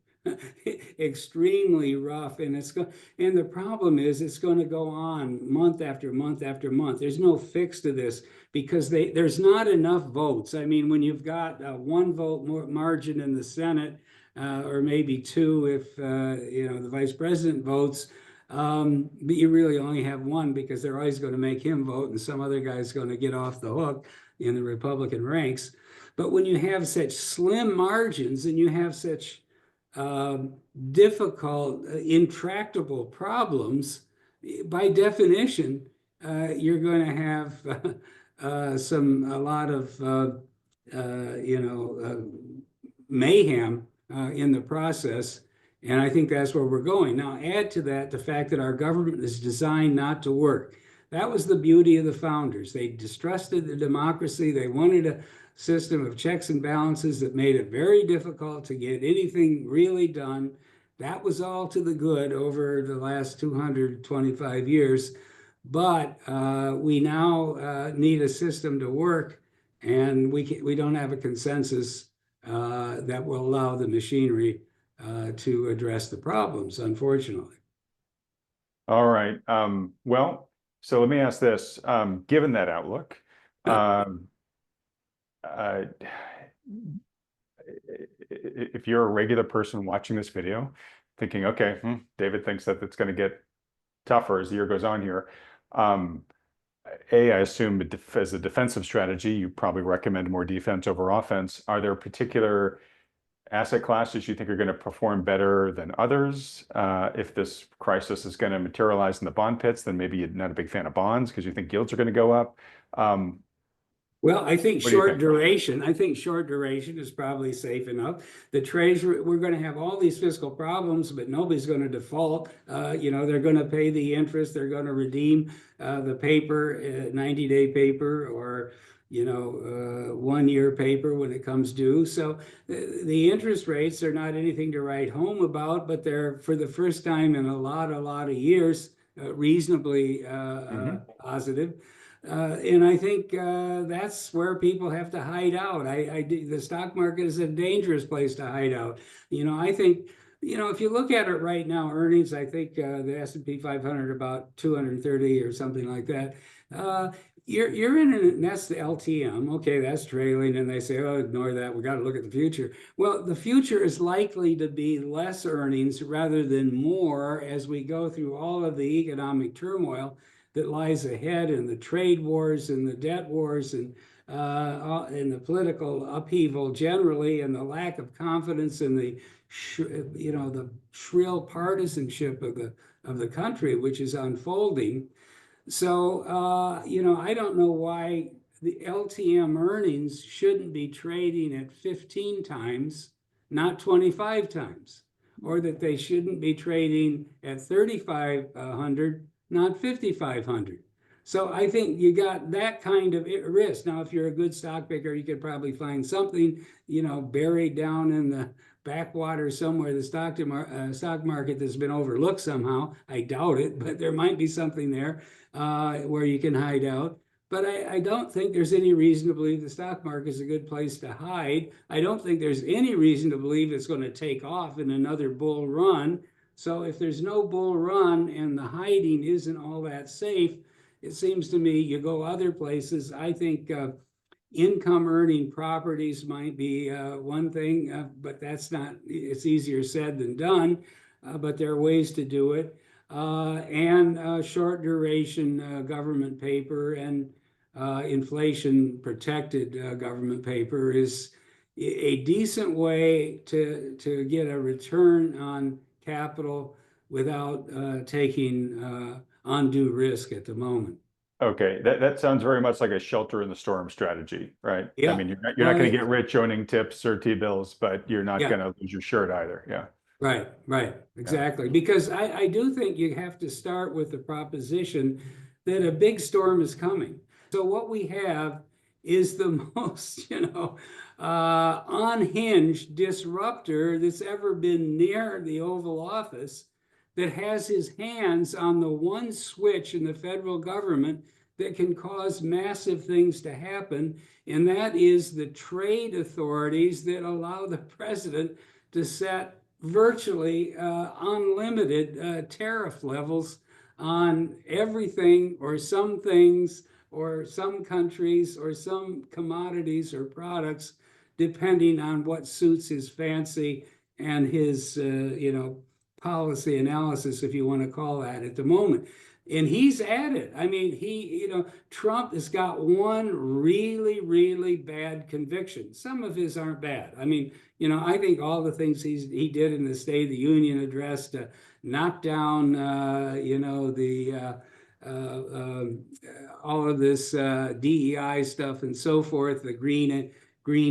Extremely rough, and the problem is it's going to go on month after month after month. There's no fix to this because there's not enough votes. I mean, when you've got one vote margin in the Senate, or maybe two if the vice president votes, but you really only have one because they're always going to make him vote, and some other guy's going to get off the hook in the Republican ranks. But when you have such slim margins and you have such difficult, intractable problems, by definition, you're going to have a lot of mayhem in the process. And I think that's where we're going. Now, add to that the fact that our government is designed not to work. That was the beauty of the founders. They distrusted the democracy. They wanted a system of checks and balances that made it very difficult to get anything really done. That was all to the good over the last 225 years. But we now need a system to work, and we don't have a consensus that will allow the machinery to address the problems, unfortunately. All right. Well, so let me ask this. Given that outlook, if you're a regular person watching this video, thinking, okay, David thinks that it's going to get tougher as the year goes on here. I assume as a defensive strategy, you probably recommend more defense over offense. Are there particular asset classes you think are going to perform better than others? If this crisis is going to materialize in the bond pits, then maybe you're not a big fan of bonds because you think yields are going to go up. Well, I think short duration is probably safe enough. The Treasury, we're going to have all these fiscal problems, but nobody's going to default. They're going to pay the interest. They're going to redeem the paper, 90-day paper, or 1-year paper when it comes due. So the interest rates are not anything to write home about, but they're, for the first time in a lot of years, reasonably positive. And I think that's where people have to hide out. The stock market is a dangerous place to hide out. I think, if you look at it right now, earnings, I think the S&P 500 about 230 or something like that. You're in and that's the LTM. Okay, that's trailing, and they say, oh, ignore that. We got to look at the future. Well, the future is likely to be less earnings rather than more as we go through all of the economic turmoil that lies ahead, and the trade wars and the debt wars and the political upheaval generally, and the lack of confidence in the shrill partisanship of the country, which is unfolding. So I don't know why the LTM earnings shouldn't be trading at 15 times, not 25 times, or that they shouldn't be trading at 3,500. Not 5,500. So I think you got that kind of risk. Now, if you're a good stock picker, you could probably find something, buried down in the backwater somewhere, the stock market that's been overlooked somehow. I doubt it, but there might be something there where you can hide out. but I don't think there's any reason to believe the stock market is a good place to hide. I don't think there's any reason to believe it's going to take off in another bull run. So if there's no bull run and the hiding isn't all that safe, it seems to me you go other places. I think income earning properties might be one thing, but that's not, it's easier said than done, but there are ways to do it. And short duration government paper and inflation protected government paper is a decent way to get a return on capital without taking undue risk at the moment. Okay, that sounds very much like a shelter in the storm strategy, right? I Yeah. mean, you're not going to get rich owning tips or T-bills, but you're not Yeah. going to lose your shirt either. Yeah. Right, Yeah. exactly. Because I do think you have to start with the proposition that a big storm is coming. So what we have is the most, unhinged disruptor that's ever been near the Oval Office, that has his hands on the one switch in the federal government that can cause massive things to happen, and that is the trade authorities that allow the president to set virtually unlimited tariff levels on everything or some things or some countries or some commodities or products, depending on what suits his fancy and his, policy analysis, if you want to call that, at the moment. And he's at it. I mean, Trump has got one really, really bad conviction. Some of his aren't bad. I mean, I think all the things he did in the State of the Union address to knock down, all of this DEI stuff and so forth, the Green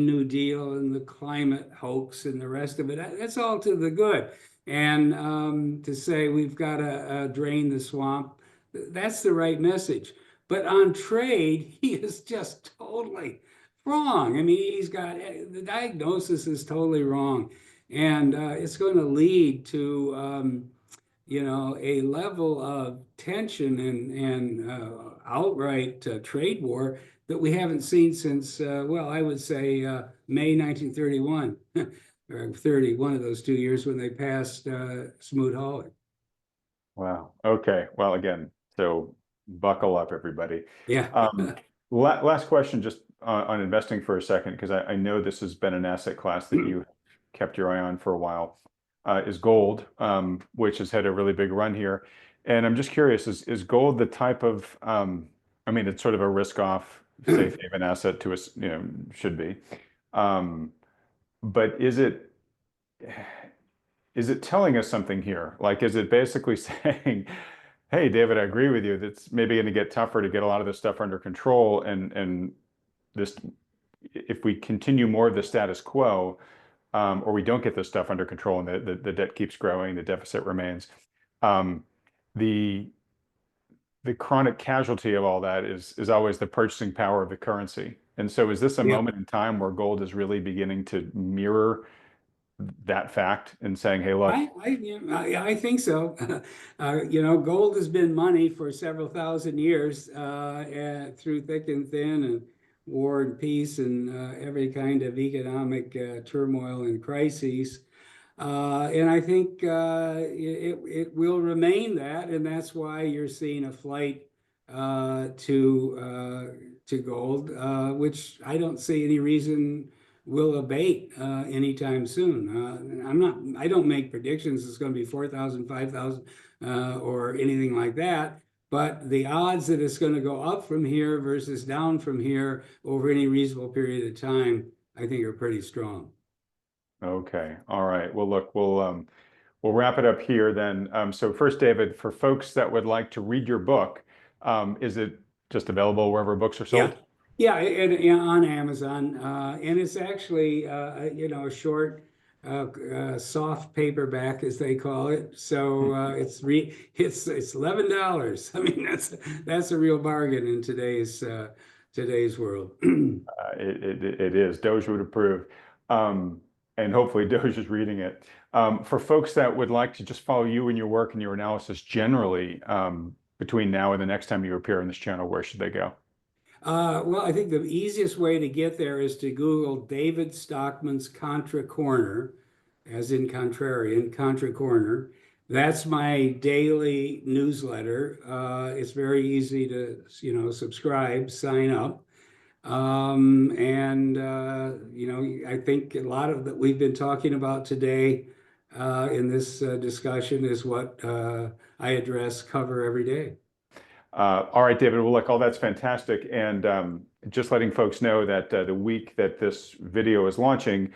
New Deal and the climate hoax and the rest of it, that's all to the good. And to say we've got to drain the swamp, that's the right message. But on trade, he is just totally wrong. I mean, he's got the diagnosis is totally wrong, and it's going to lead to a level of tension and outright trade war that we haven't seen since well, I would say May 1931 or 30, one of those 2 years when they passed Smoot-Hawley. Wow. Okay. Well, again, so buckle up, everybody. Yeah. Last question, just on investing for a second, because I know this has been an asset class that you kept your eye on for a while, is gold, which has had a really big run here. And I'm just curious, is gold the type of, I mean, it's sort of a risk-off, safe haven asset to us, should be. But is it telling us something here? Like, is it basically saying, hey, David, I agree with you. That's maybe going to get tougher to get a lot of this stuff under control. And this, if we continue more of the status quo, or we don't get this stuff under control and the debt keeps growing, the deficit remains, the chronic casualty of all that is always the purchasing power of the currency. And so is this a Yeah. moment in time where gold is really beginning to mirror that fact and saying, hey, look, I think so. Gold has been money for several thousand years through thick and thin and war and peace and every kind of economic turmoil and crises. And I think it will remain that, and that's why you're seeing a flight to gold, which I don't see any reason will abate anytime soon. I don't make predictions it's going to be 4,000, 5,000, or anything like that. But the odds that it's going to go up from here versus down from here over any reasonable period of time, I think are pretty strong. okay, all right. Well, look, we'll wrap it up here then. So first, David, for folks that would like to read your book, is it just available wherever books are sold? Yeah, and on Amazon, and it's actually a short, soft paperback as they call it. So it's $11. I mean, that's a real bargain in today's world. It is. DOGE would approve. And hopefully DOGE is reading it. For folks that would like to just follow you and your work and your analysis generally, between now and the next time you appear on this channel, where should they go? Well, I think the easiest way to get there is to Google David Stockman's Contra Corner, as in contrarian, Contra Corner. That's my daily newsletter. It's very easy to, subscribe, sign up. I think a lot of that we've been talking about today in this discussion is what I address, cover every day. All right, David. Well, look, all that's fantastic. And just letting folks know that the week that this video is launching,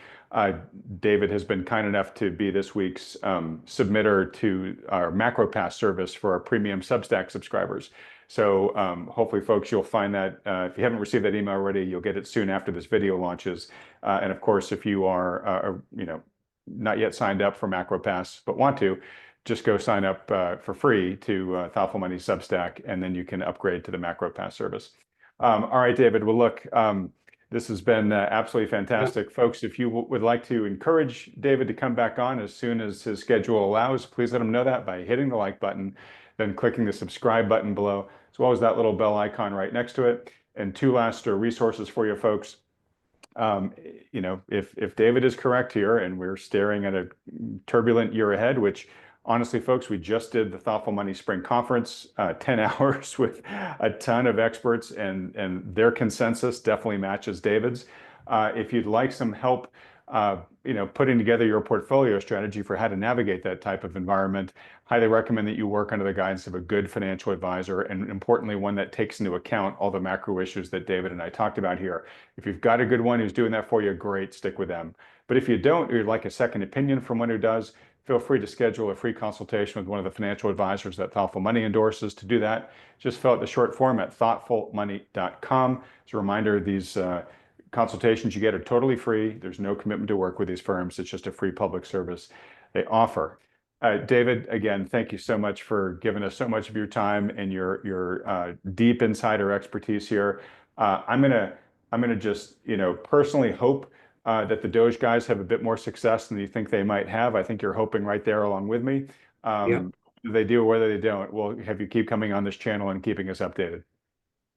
David has been kind enough to be this week's submitter to our MacroPass service for our premium Substack subscribers. So hopefully, folks, you'll find that if you haven't received that email already, you'll get it soon after this video launches. And of course, if you are, not yet signed up for MacroPass but want to, just go sign up for free to Thoughtful Money Substack, and then you can upgrade to the MacroPass service. All right, David. Well, look, this has been absolutely fantastic. Folks, if you would like to encourage David to come back on as soon as his schedule allows, please let him know that by hitting the like button, then clicking the subscribe button below, as well as that little bell icon right next to it. And two last resources for you folks. If David is correct here and we're staring at a turbulent year ahead, which honestly, folks, we just did the Thoughtful Money Spring Conference, 10 hours with a ton of experts, and their consensus definitely matches David's. If you'd like some help, putting together your portfolio strategy for how to navigate that type of environment, highly recommend that you work under the guidance of a good financial advisor, and importantly, one that takes into account all the macro issues that David and I talked about here. If you've got a good one who's doing that for you, great, stick with them. But if you don't, or you'd like a second opinion from one who does, feel free to schedule a free consultation with one of the financial advisors that Thoughtful Money endorses. To do that, just fill out the short form at thoughtfulmoney.com. As a reminder, these consultations you get are totally free. There's no commitment to work with these firms. It's just a free public service they offer. David, again, thank you so much for giving us so much of your time and your deep insider expertise here. I'm gonna just personally hope that the DOGE guys have a bit more success than you think they might have. I think you're hoping right there along with me. Yeah. Whether they do or whether they don't, we'll have you keep coming on this channel and keeping us updated.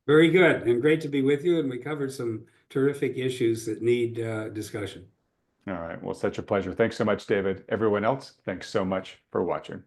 Very good and great to be with you. And we covered some terrific issues that need discussion. All right. Well, such a pleasure. Thanks so much, David. Everyone else, thanks so much for watching.